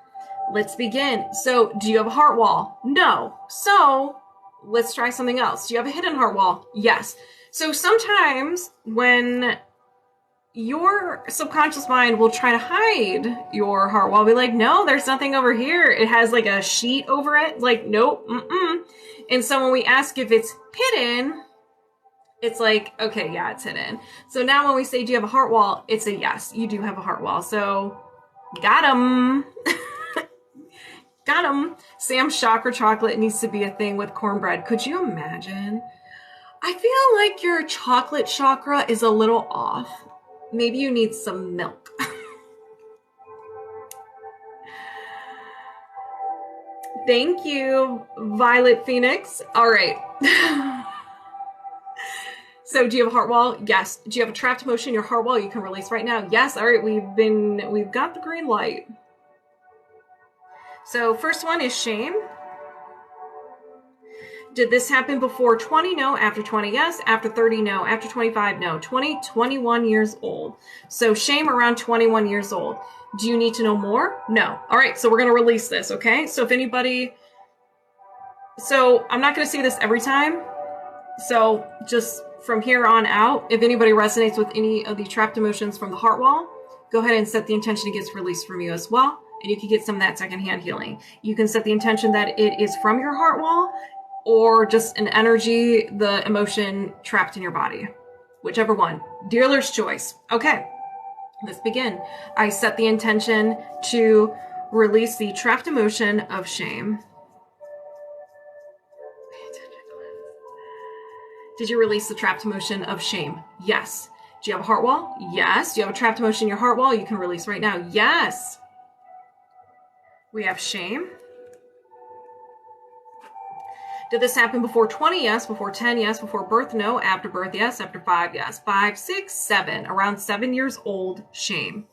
let's begin. So, do you have a heart wall? No. So, let's try something else. Do you have a hidden heart wall? Yes. So, sometimes when your subconscious mind will try to hide your heart wall, be like, no, there's nothing over here. It has like a sheet over it. Like, nope, And so when we ask if it's hidden, it's like, okay, yeah, it's hidden. So now when we say, do you have a heart wall? It's a yes, you do have a heart wall. So, got him. Got him. Sam's chakra chocolate needs to be a thing with cornbread. Could you imagine? I feel like your chocolate chakra is a little off. Maybe you need some milk. Thank you, Violet Phoenix. All right. So do you have a heart wall? Yes. Do you have a trapped emotion in your heart wall you can release right now? Yes. All right. We've got the green light. So first one is shame. Did this happen before 20? No. After 20? Yes. After 30? No. After 25? No. 20, 21 years old. So shame around 21 years old. Do you need to know more? No. All right. So we're going to release this. Okay. So if anybody So I'm not going to say this every time. So just from here on out, if anybody resonates with any of the trapped emotions from the heart wall, go ahead and set the intention it gets released from you as well. And you can get some of that secondhand healing. You can set the intention that it is from your heart wall or just an energy, the emotion trapped in your body. Whichever one. Dealer's choice. Okay, let's begin. I set the intention to release the trapped emotion of shame. Did you release the trapped emotion of shame? Yes. Do you have a heart wall? Yes. Do you have a trapped emotion in your heart wall you can release right now? Yes. We have shame. Did this happen before 20? Yes. Before 10? Yes. Before birth? No. After birth? Yes. After 5? Yes. 5, 6, 7. Around 7 years old, shame.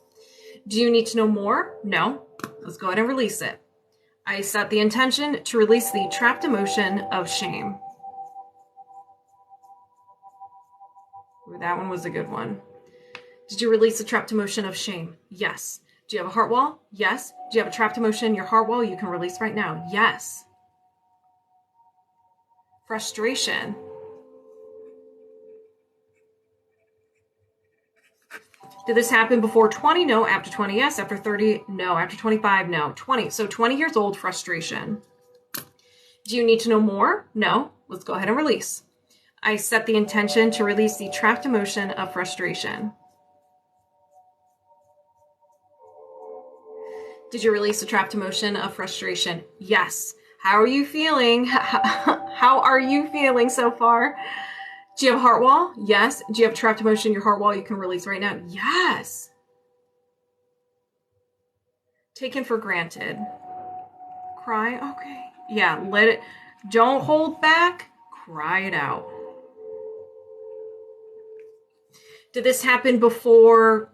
Do you need to know more? No. Let's go ahead and release it. I set the intention to release the trapped emotion of shame. Ooh, that one was a good one. Did you release the trapped emotion of shame? Yes. Do you have a heart wall? Yes. Do you have a trapped emotion in your heart wall you can release right now? Yes. Frustration. Did this happen before 20? No. After 20? Yes. After 30? No. After 25? No. 20. So 20 years old, frustration. Do you need to know more? No. Let's go ahead and release. I set the intention to release the trapped emotion of frustration. Did you release the trapped emotion of frustration? Yes. How are you feeling? How are you feeling so far? Do you have a heart wall? Yes. Do you have a trapped emotion in your heart wall you can release right now? Yes. Taken for granted. Cry? Okay. Yeah, let it. Don't hold back. Cry it out. Did this happen before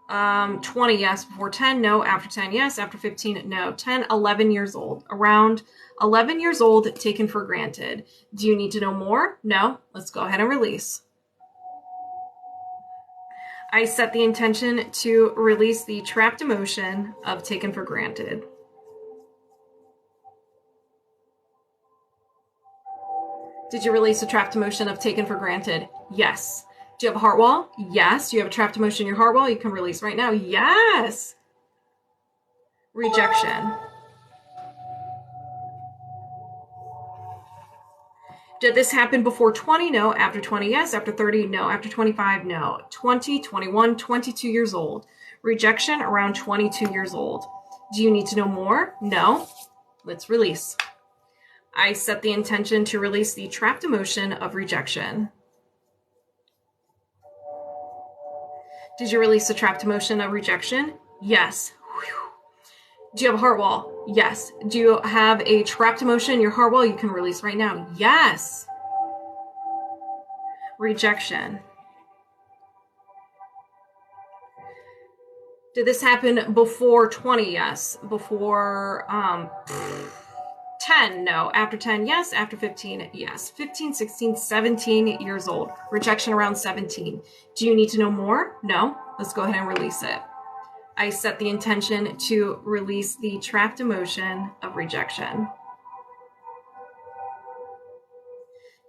20? Yes. Before 10? No. After 10? Yes. After 15? No. 10, 11 years old. Around 11 years old, taken for granted. Do you need to know more? No. Let's go ahead and release. I set the intention to release the trapped emotion of taken for granted. Did you release the trapped emotion of taken for granted? Yes. Do you have a heart wall? Yes. Do you have a trapped emotion in your heart wall you can release right now? Yes. Rejection. Did this happen before 20? No. After 20? Yes. After 30? No. After 25? No. 20, 21, 22 years old. Rejection around 22 years old. Do you need to know more? No. Let's release. I set the intention to release the trapped emotion of rejection. Did you release the trapped emotion of rejection? Yes. Whew. Do you have a heart wall? Yes. Do you have a trapped emotion in your heart wall you can release right now? Yes. Rejection. Did this happen before 20? Yes. Before 10? No. After 10? Yes. After 15? Yes. 15, 16, 17 years old. Rejection around 17. Do you need to know more? No. Let's go ahead and release it. I set the intention to release the trapped emotion of rejection.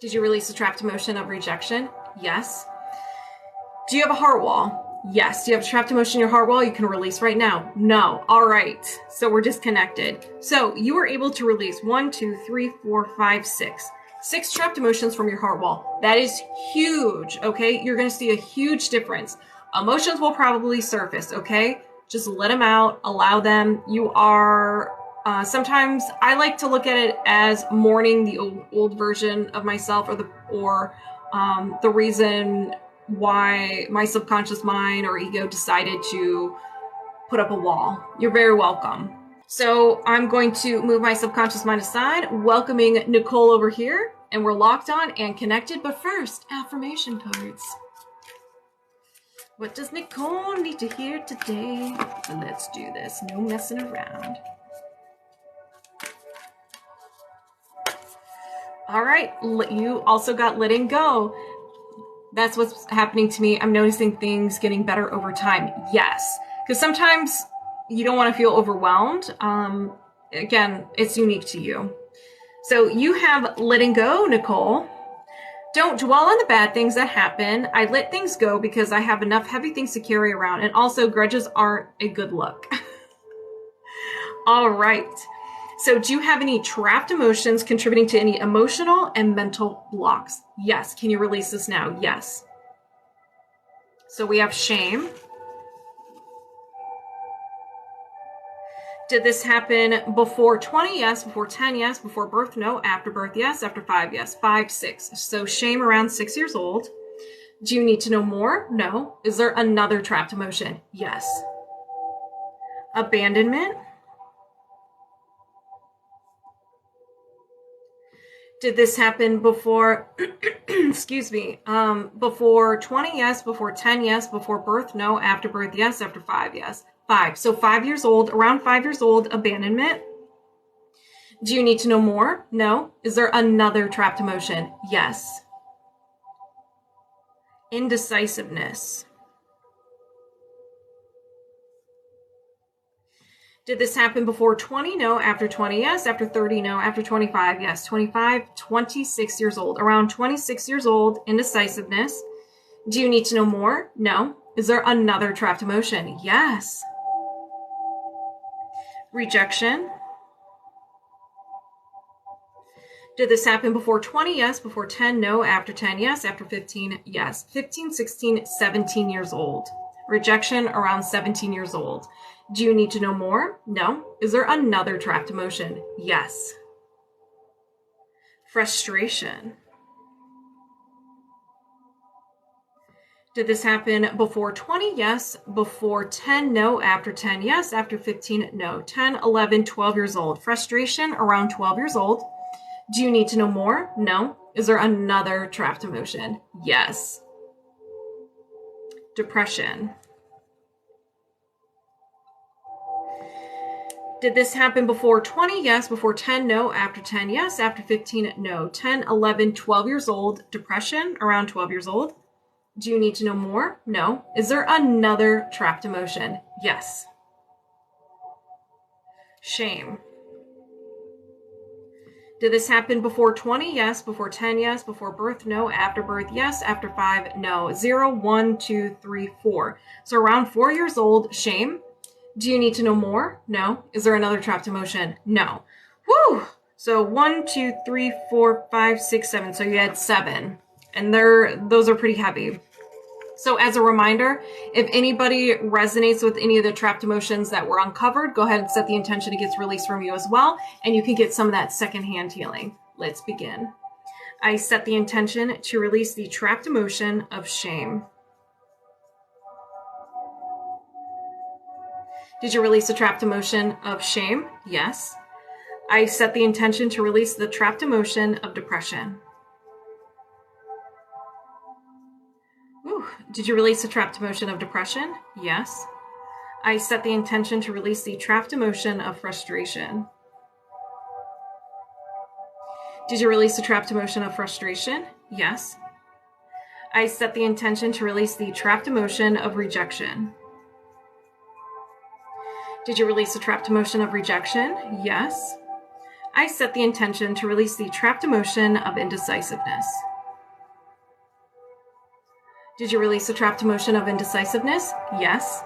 Did you release the trapped emotion of rejection? Yes. Do you have a heart wall? Yes. Do you have a trapped emotion in your heart wall you can release right now? No. All right. So we're disconnected. So you were able to release 1, 2, 3, 4, 5, 6. 6 trapped emotions from your heart wall. That is huge, okay? You're going to see a huge difference. Emotions will probably surface, okay? Just let them out. Allow them. You are... sometimes I like to look at it as mourning the old version of myself, or the reason why my subconscious mind or ego decided to put up a wall. You're very welcome. So I'm going to move my subconscious mind aside, welcoming Nicole over here, and we're locked on and connected. But first, affirmation cards. What does Nicole need to hear today? Let's do this. No messing around. All right, you also got letting go. That's what's happening to me. I'm noticing things getting better over time. Yes, because sometimes you don't want to feel overwhelmed. Again, it's unique to you. So you have letting go, Nicole. Don't dwell on the bad things that happen. I let things go because I have enough heavy things to carry around. And also, grudges aren't a good look. All right. So do you have any trapped emotions contributing to any emotional and mental blocks? Yes. Can you release this now? Yes. So we have shame. Did this happen before 20? Yes. Before 10? Yes. Before birth? No. After birth? Yes. After 5? Yes. 5, 6. So shame around 6 years old. Do you need to know more? No. Is there another trapped emotion? Yes. Abandonment. Did this happen before, excuse me, before 20? Yes. Before 10? Yes. Before birth? No. After birth? Yes. After 5? Yes. 5. So 5 years old, around 5 years old, abandonment. Do you need to know more? No. Is there another trapped emotion? Yes. Indecisiveness. Did this happen before 20? No. After 20? Yes. After 30? No. After 25? Yes. 25, 26 years old. Around 26 years old, indecisiveness. Do you need to know more? No. Is there another trapped emotion? Yes. Rejection. Did this happen before 20? Yes. Before 10? No. After 10? Yes. After 15? Yes. 15, 16, 17 years old. Rejection around 17 years old. Do you need to know more? No. Is there another trapped emotion? Yes. Frustration. Did this happen before 20? Yes. Before 10? No. After 10? Yes. After 15? No. 10, 11, 12 years old. Frustration around 12 years old. Do you need to know more? No. Is there another trapped emotion? Yes. Depression. Did this happen before 20? Yes. Before 10? No. After 10? Yes. After 15? No. 10, 11, 12 years old. Depression around 12 years old. Do you need to know more? No. Is there another trapped emotion? Yes. Shame. Did this happen before 20? Yes. Before 10? Yes. Before birth? No. After birth? Yes. After 5? No. 0, 1, 2, 3, 4. So around 4 years old, shame. Do you need to know more? No. Is there another trapped emotion? No. Woo! So 1, 2, 3, 4, 5, 6, 7. So you had 7. And those are pretty heavy. So as a reminder, if anybody resonates with any of the trapped emotions that were uncovered, go ahead and set the intention it gets released from you as well. And you can get some of that secondhand healing. Let's begin. I set the intention to release the trapped emotion of shame. Did you release the trapped emotion of shame? Yes. I set the intention to release the trapped emotion of depression. Ooh. Did you release the trapped emotion of depression? Yes. I set the intention to release the trapped emotion of frustration. Did you release the trapped emotion of frustration? Yes. I set the intention to release the trapped emotion of rejection. Did you release the trapped emotion of rejection? Yes. I set the intention to release the trapped emotion of indecisiveness. Did you release the trapped emotion of indecisiveness? Yes.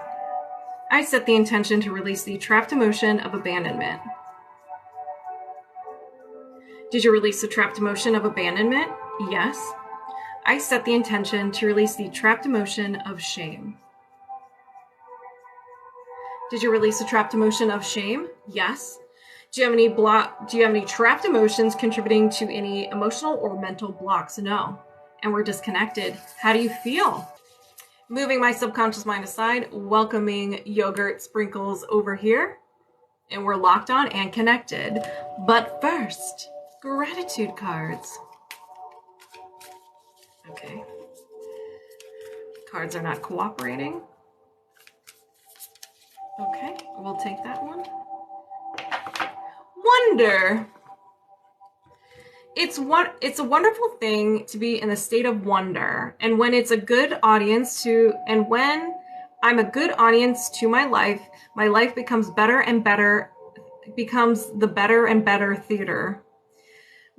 I set the intention to release the trapped emotion of abandonment. Did you release the trapped emotion of abandonment? Yes. I set the intention to release the trapped emotion of shame. Did you release the trapped emotion of shame? Yes. Do you have any trapped emotions contributing to any emotional or mental blocks? No. And we're disconnected. How do you feel? Moving my subconscious mind aside, welcoming YogurtSprinkles over here. And we're locked on and connected. But first, gratitude cards. Okay. Cards are not cooperating. Okay, we'll take that one. Wonder. It's a wonderful thing to be in a state of wonder. And when it's a good audience when I'm a good audience to my life becomes better and better, becomes the better and better theater.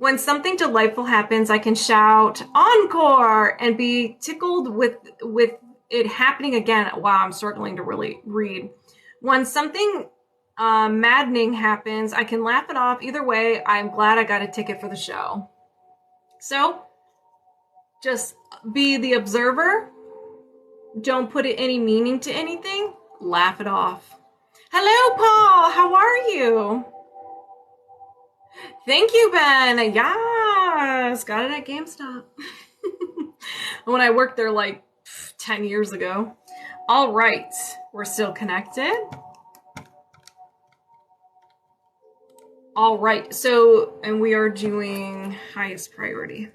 When something delightful happens, I can shout encore and be tickled with it happening again. Wow, I'm struggling to really read. When something maddening happens, I can laugh it off. Either way, I'm glad I got a ticket for the show. So just be the observer. Don't put any meaning to anything. Laugh it off. Hello, Paul. How are you? Thank you, Ben. Yes, got it at GameStop. When I worked there like 10 years ago. All right, we're still connected. All right, so, and we are doing highest priority.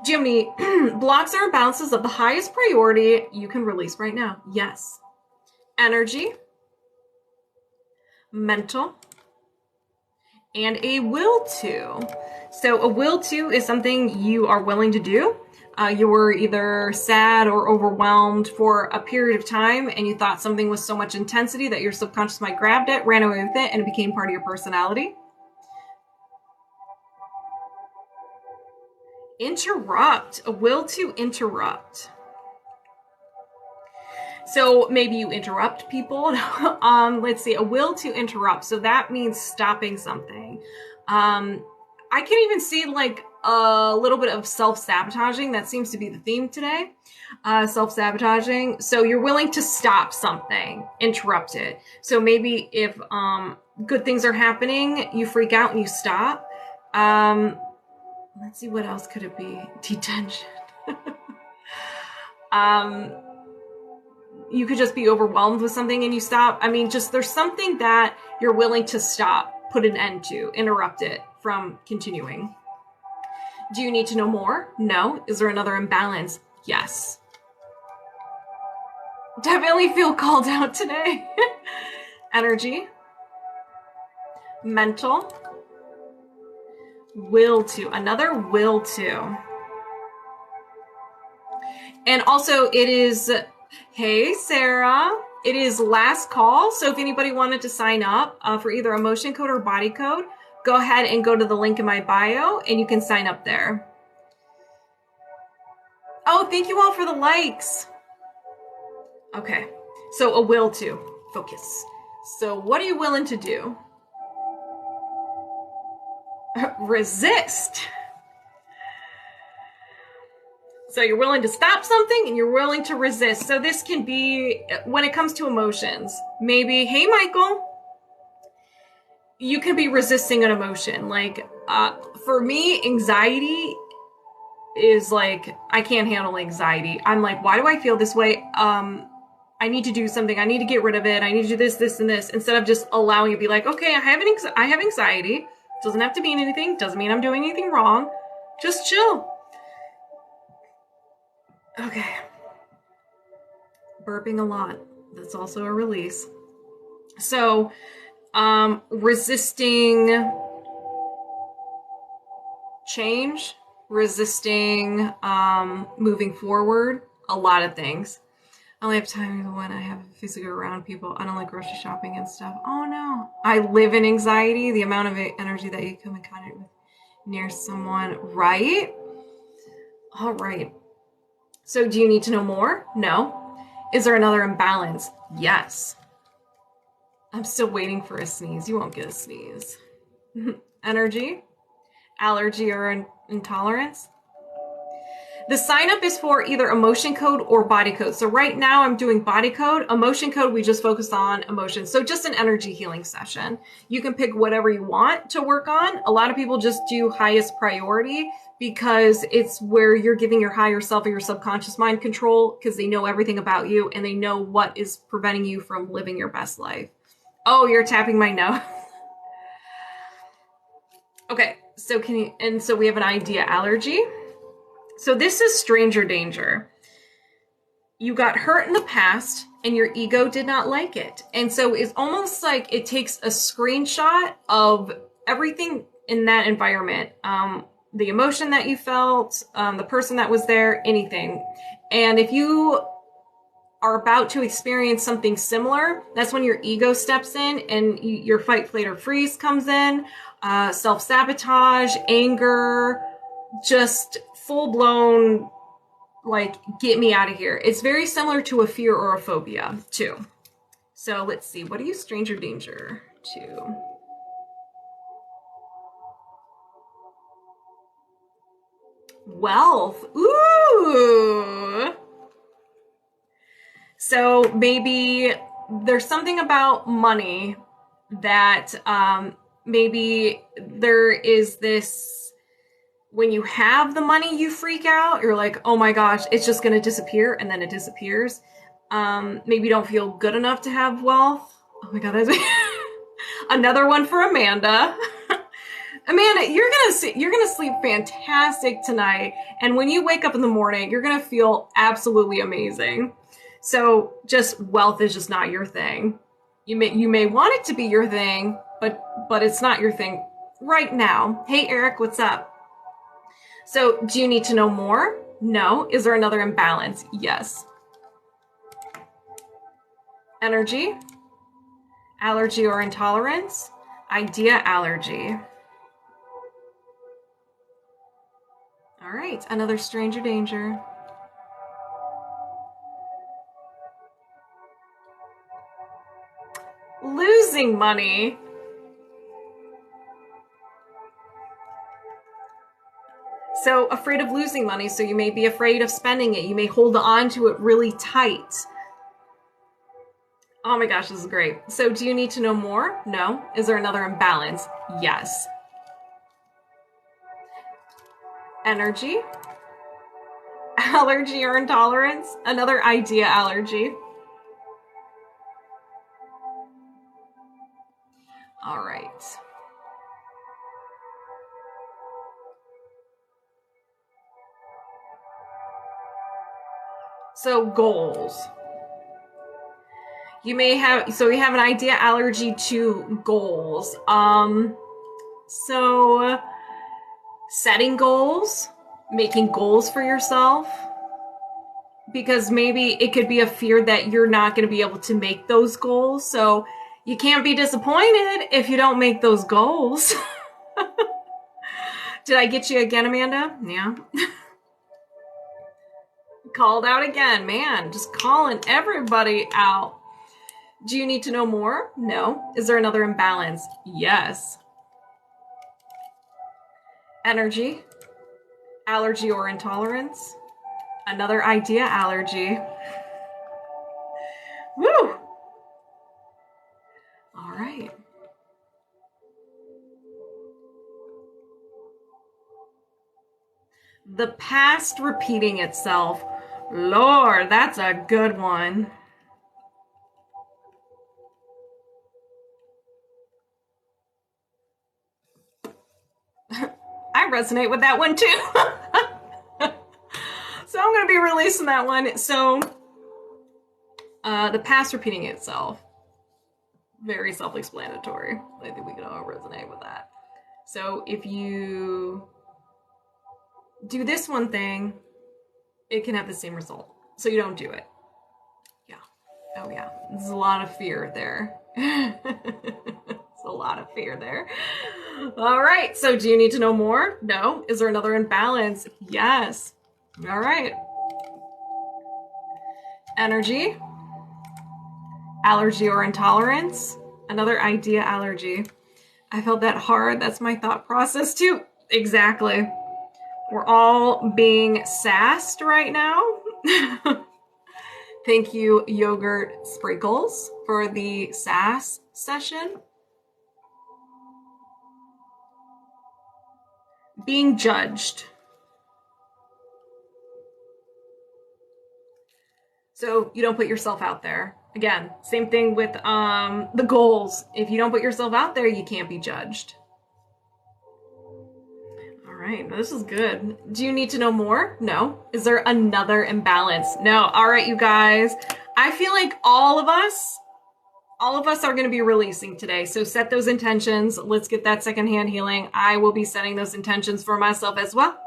Do you have any blocks or imbalances of the highest priority you can release right now? Yes. Energy, mental, and a will to. So a will to is something you are willing to do. You were either sad or overwhelmed for a period of time and you thought something was so much intensity that your subconscious mind grabbed it, ran away with it, and it became part of your personality. Interrupt. A will to interrupt. So maybe you interrupt people. Let's see, a will to interrupt. So that means stopping something. I can even see like a little bit of self-sabotaging. That seems to be the theme today. Self-sabotaging. So you're willing to stop something, interrupt it. So maybe if good things are happening, you freak out and you stop. Let's see, what else could it be? Detention. You could just be overwhelmed with something and you stop. I mean, just there's something that you're willing to stop, put an end to, interrupt it from continuing. Do you need to know more? No. Is there another imbalance? Yes. Definitely feel called out today. Energy. Mental. Will to. Another will to. And also it is, hey, Sarah. It is last call. So if anybody wanted to sign up for either emotion code or body code, go ahead and go to the link in my bio and you can sign up there. Oh, thank you all for the likes. Okay. So a will to. Focus. So what are you willing to do? Resist. So you're willing to stop something and you're willing to resist. So this can be when it comes to emotions. Maybe, hey, Michael, you can be resisting an emotion. Like, for me, anxiety is like, I can't handle anxiety. I'm like, why do I feel this way? I need to do something. I need to get rid of it. I need to do this, this, and this. Instead of just allowing it to be like, okay, I have anxiety. Doesn't have to mean anything. Doesn't mean I'm doing anything wrong. Just chill. Okay. Burping a lot. That's also a release. So, resisting change, resisting moving forward, a lot of things. I only have time when I have physically around people. I don't like grocery shopping and stuff. Oh no. I live in anxiety. The amount of energy that you come in contact with near someone, right? All right. So do you need to know more? No. Is there another imbalance? Yes. I'm still waiting for a sneeze. You won't get a sneeze. Energy, allergy, or intolerance. The sign up is for either emotion code or body code. So right now I'm doing body code. Emotion code, we just focus on emotions. So just an energy healing session. You can pick whatever you want to work on. A lot of people just do highest priority because it's where you're giving your higher self or your subconscious mind control because they know everything about you and they know what is preventing you from living your best life. Oh, you're tapping my nose. Okay, so so we have an idea, allergy. So this is stranger danger. You got hurt in the past and your ego did not like it. And so it's almost like it takes a screenshot of everything in that environment. The emotion that you felt, the person that was there, anything. And if you are about to experience something similar, that's when your ego steps in and your fight, flight, or freeze comes in. self-sabotage, anger, just full-blown, like, get me out of here. It's very similar to a fear or a phobia, too. So let's see. What are you stranger danger to? Wealth. Ooh. So maybe there's something about money that maybe there is this, when you have the money, you freak out. You're like, oh my gosh, it's just going to disappear. And then it disappears. Maybe you don't feel good enough to have wealth. Oh my God, that's another one for Amanda. Amanda, you're gonna sleep fantastic tonight, and when you wake up in the morning, you're gonna feel absolutely amazing. So, just wealth is just not your thing. You may want it to be your thing, but it's not your thing right now. Hey, Eric, what's up? So, do you need to know more? No. Is there another imbalance? Yes. Energy, allergy or intolerance, idea allergy. All right, another stranger danger. Losing money. So afraid of losing money, so you may be afraid of spending it. You may hold on to it really tight. Oh my gosh, this is great. So do you need to know more? No. Is there another imbalance? Yes. Energy, allergy or intolerance, another idea allergy. All right. So goals. You may have, so we have an idea allergy to goals. So setting goals, making goals for yourself, because maybe it could be a fear that you're not going to be able to make those goals. So you can't be disappointed if you don't make those goals. Did I get you again, Amanda? Yeah. Called out again. Man, just calling everybody out. Do you need to know more? No. Is there another imbalance? Yes. Energy, allergy or intolerance, another idea allergy. Woo! All right. The past repeating itself. Lord, that's a good one. I resonate with that one too. So I'm going to be releasing that one. So the past repeating itself. Very self-explanatory. I think we can all resonate with that. So if you do this one thing, it can have the same result. So you don't do it. Yeah. Oh yeah. There's a lot of fear there. There's a lot of fear there. All right. So do you need to know more? No. Is there another imbalance? Yes. All right. Energy, allergy or intolerance, another idea allergy. I felt that hard. That's my thought process too. Exactly. We're all being sassed right now. Thank you, YogurtSprinkles, for the sass session. Being judged. So you don't put yourself out there. Again, same thing with the goals. If you don't put yourself out there, you can't be judged. All right, this is good. Do you need to know more? No. Is there another imbalance? No. All right, you guys. I feel like all of us are going to be releasing today. So set those intentions. Let's get that secondhand healing. I will be setting those intentions for myself as well.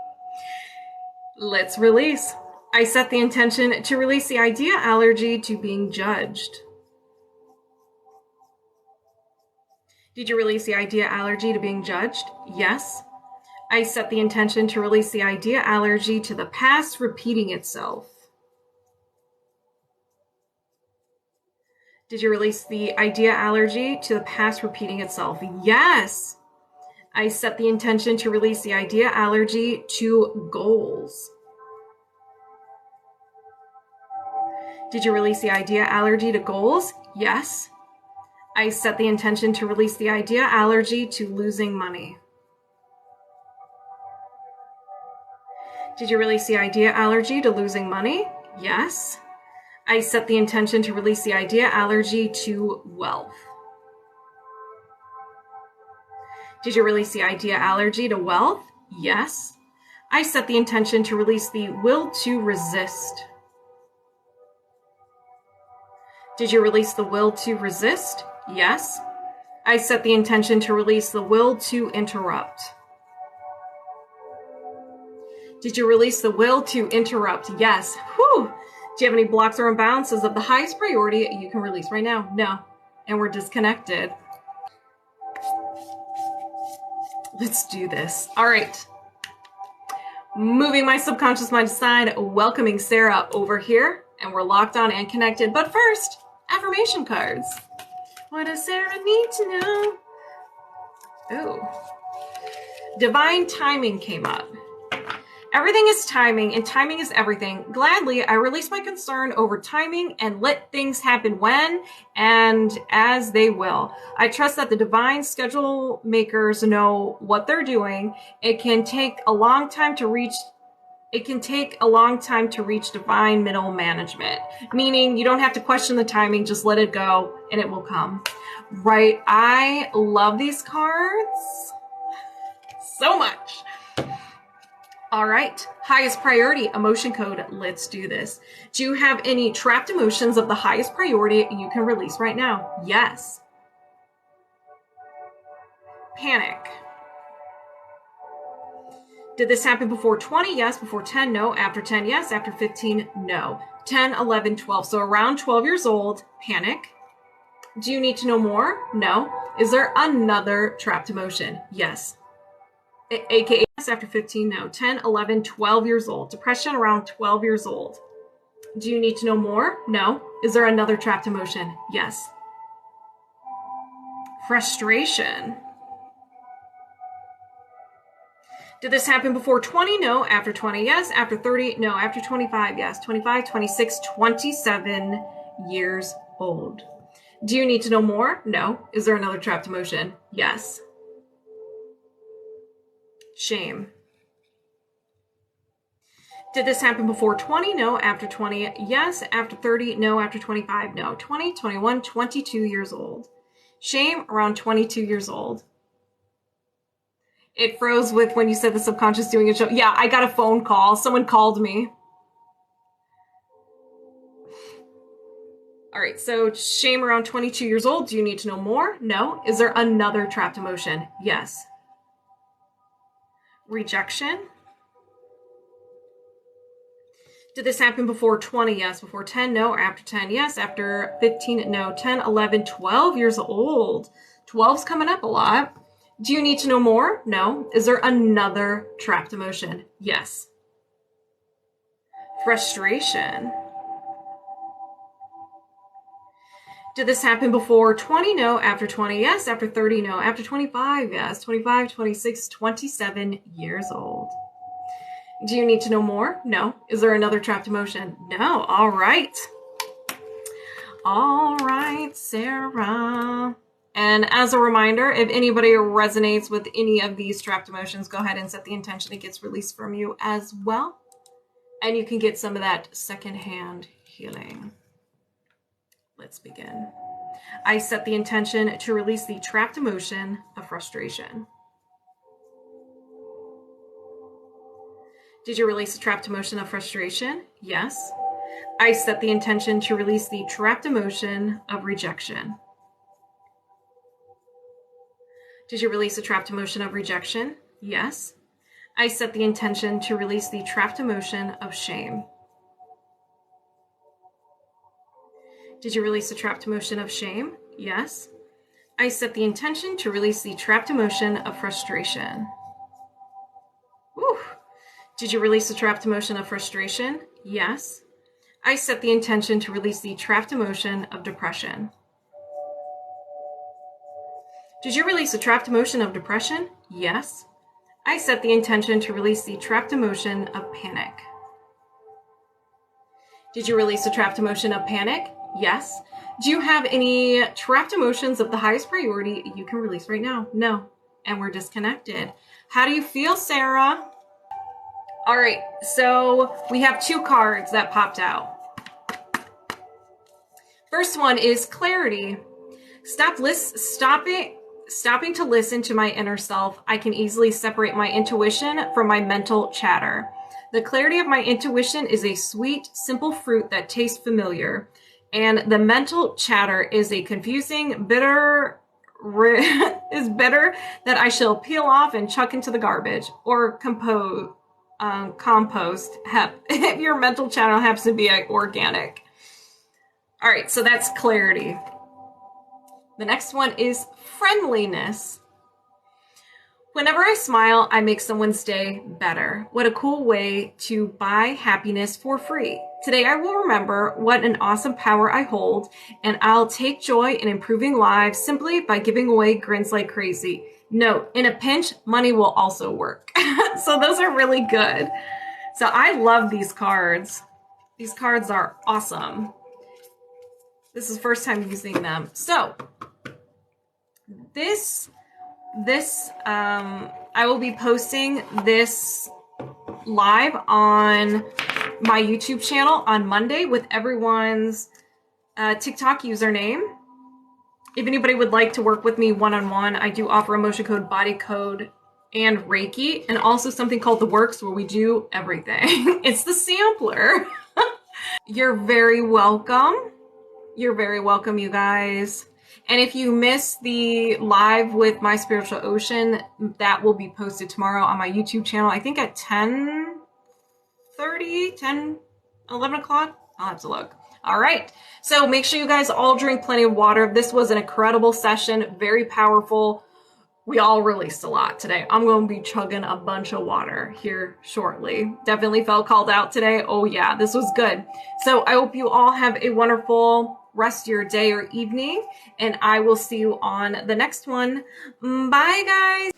Let's release. I set the intention to release the idea allergy to being judged. Did you release the idea allergy to being judged? Yes. I set the intention to release the idea allergy to the past repeating itself. Did you release the idea allergy to the past repeating itself? Yes. I set the intention to release the idea allergy to goals. Did you release the idea allergy to goals? Yes. I set the intention to release the idea allergy to losing money. Did you release the idea allergy to losing money? Yes. I set the intention to release the idea allergy to wealth. Did you release the idea allergy to wealth? Yes. I set the intention to release the will to resist. Did you release the will to resist? Yes. I set the intention to release the will to interrupt. Did you release the will to interrupt? Yes. Whew. Do you have any blocks or imbalances of the highest priority you can release right now? No. And we're disconnected. Let's do this. All right. Moving my subconscious mind aside, welcoming Sarah over here, and we're locked on and connected. But first, affirmation cards. What does Sarah need to know? Oh. Divine timing came up. Everything is timing, and timing is everything. Gladly, I release my concern over timing and let things happen when and as they will. I trust that the divine schedule makers know what they're doing. It can take a long time to reach divine middle management, meaning you don't have to question the timing, just let it go and it will come. Right? I love these cards so much. All right, highest priority emotion code. Let's do this. Do you have any trapped emotions of the highest priority you can release right now? Yes. Panic. Did this happen before 20? Yes. Before 10? No. After 10? Yes. After 15? No. 10, 11, 12. So around 12 years old, panic. Do you need to know more? No. Is there another trapped emotion? Yes. AKA after 15, no. 10, 11, 12 years old. Depression around 12 years old. Do you need to know more? No. Is there another trapped emotion? Yes. Frustration. Did this happen before 20? No. After 20? Yes. After 30? No. After 25? Yes. 25, 26, 27 years old. Do you need to know more? No. Is there another trapped emotion? Yes. Shame. Did this happen before 20? No. After 20? Yes. After 30? No. After 25? No. 20, 21, 22 years old. Shame around 22 years old. It froze with when you said the subconscious doing a show. Yeah, I got a phone call. Someone called me. All right, so shame around 22 years old. Do you need to know more? No. Is there another trapped emotion? Yes. Rejection. Did this happen before 20? Yes. Before 10? No. After 10? Yes. After 15? No. 10, 11, 12 years old. 12's coming up a lot. Do you need to know more? No. Is there another trapped emotion? Yes. Frustration. Did this happen before 20? No. After 20? Yes. After 30? No. After 25? Yes. 25, 26, 27 years old. Do you need to know more? No. Is there another trapped emotion? No. All right. All right, Sarah. And as a reminder, if anybody resonates with any of these trapped emotions, go ahead and set the intention it gets released from you as well. And you can get some of that secondhand healing. Let's begin. I set the intention to release the trapped emotion of frustration. Did you release the trapped emotion of frustration? Yes. I set the intention to release the trapped emotion of rejection. Did you release the trapped emotion of rejection? Yes. I set the intention to release the trapped emotion of shame. Did you release the trapped emotion of shame? Yes. I set the intention to release the trapped emotion of frustration. Woo. Did you release the trapped emotion of frustration? Yes. I set the intention to release the trapped emotion of depression. Did you release the trapped emotion of depression? Yes. I set the intention to release the trapped emotion of panic. Did you release the trapped emotion of panic? Yes. Do you have any trapped emotions of the highest priority you can release right now? No. And we're disconnected. How do you feel, Sarah? All right, so we have 2 cards that popped out. First one is clarity. Stopping to listen to my inner self. I can easily separate my intuition from my mental chatter. The clarity of my intuition is a sweet, simple fruit that tastes familiar. And the mental chatter is a confusing, bitter that I shall peel off and chuck into the garbage or compost. If your mental chatter happens to be organic. All right, so that's clarity. The next one is friendliness. Whenever I smile, I make someone's day better. What a cool way to buy happiness for free. Today I will remember what an awesome power I hold, and I'll take joy in improving lives simply by giving away grins like crazy. Note, in a pinch, money will also work. So those are really good. So I love these cards. These cards are awesome. This is the first time using them. So I will be posting this live on my YouTube channel on Monday with everyone's TikTok username. If anybody would like to work with me one-on-one, I do offer emotion code, body code, and Reiki, and also something called The Works where we do everything. It's the sampler. You're very welcome. You're very welcome, you guys. And if you miss the live with my spiritual ocean, that will be posted tomorrow on my YouTube channel. I think at 11 o'clock. I'll have to look. All right. So make sure you guys all drink plenty of water. This was an incredible session. Very powerful. We all released a lot today. I'm going to be chugging a bunch of water here shortly. Definitely felt called out today. Oh yeah, this was good. So I hope you all have a wonderful rest of your day or evening, and I will see you on the next one. Bye, guys.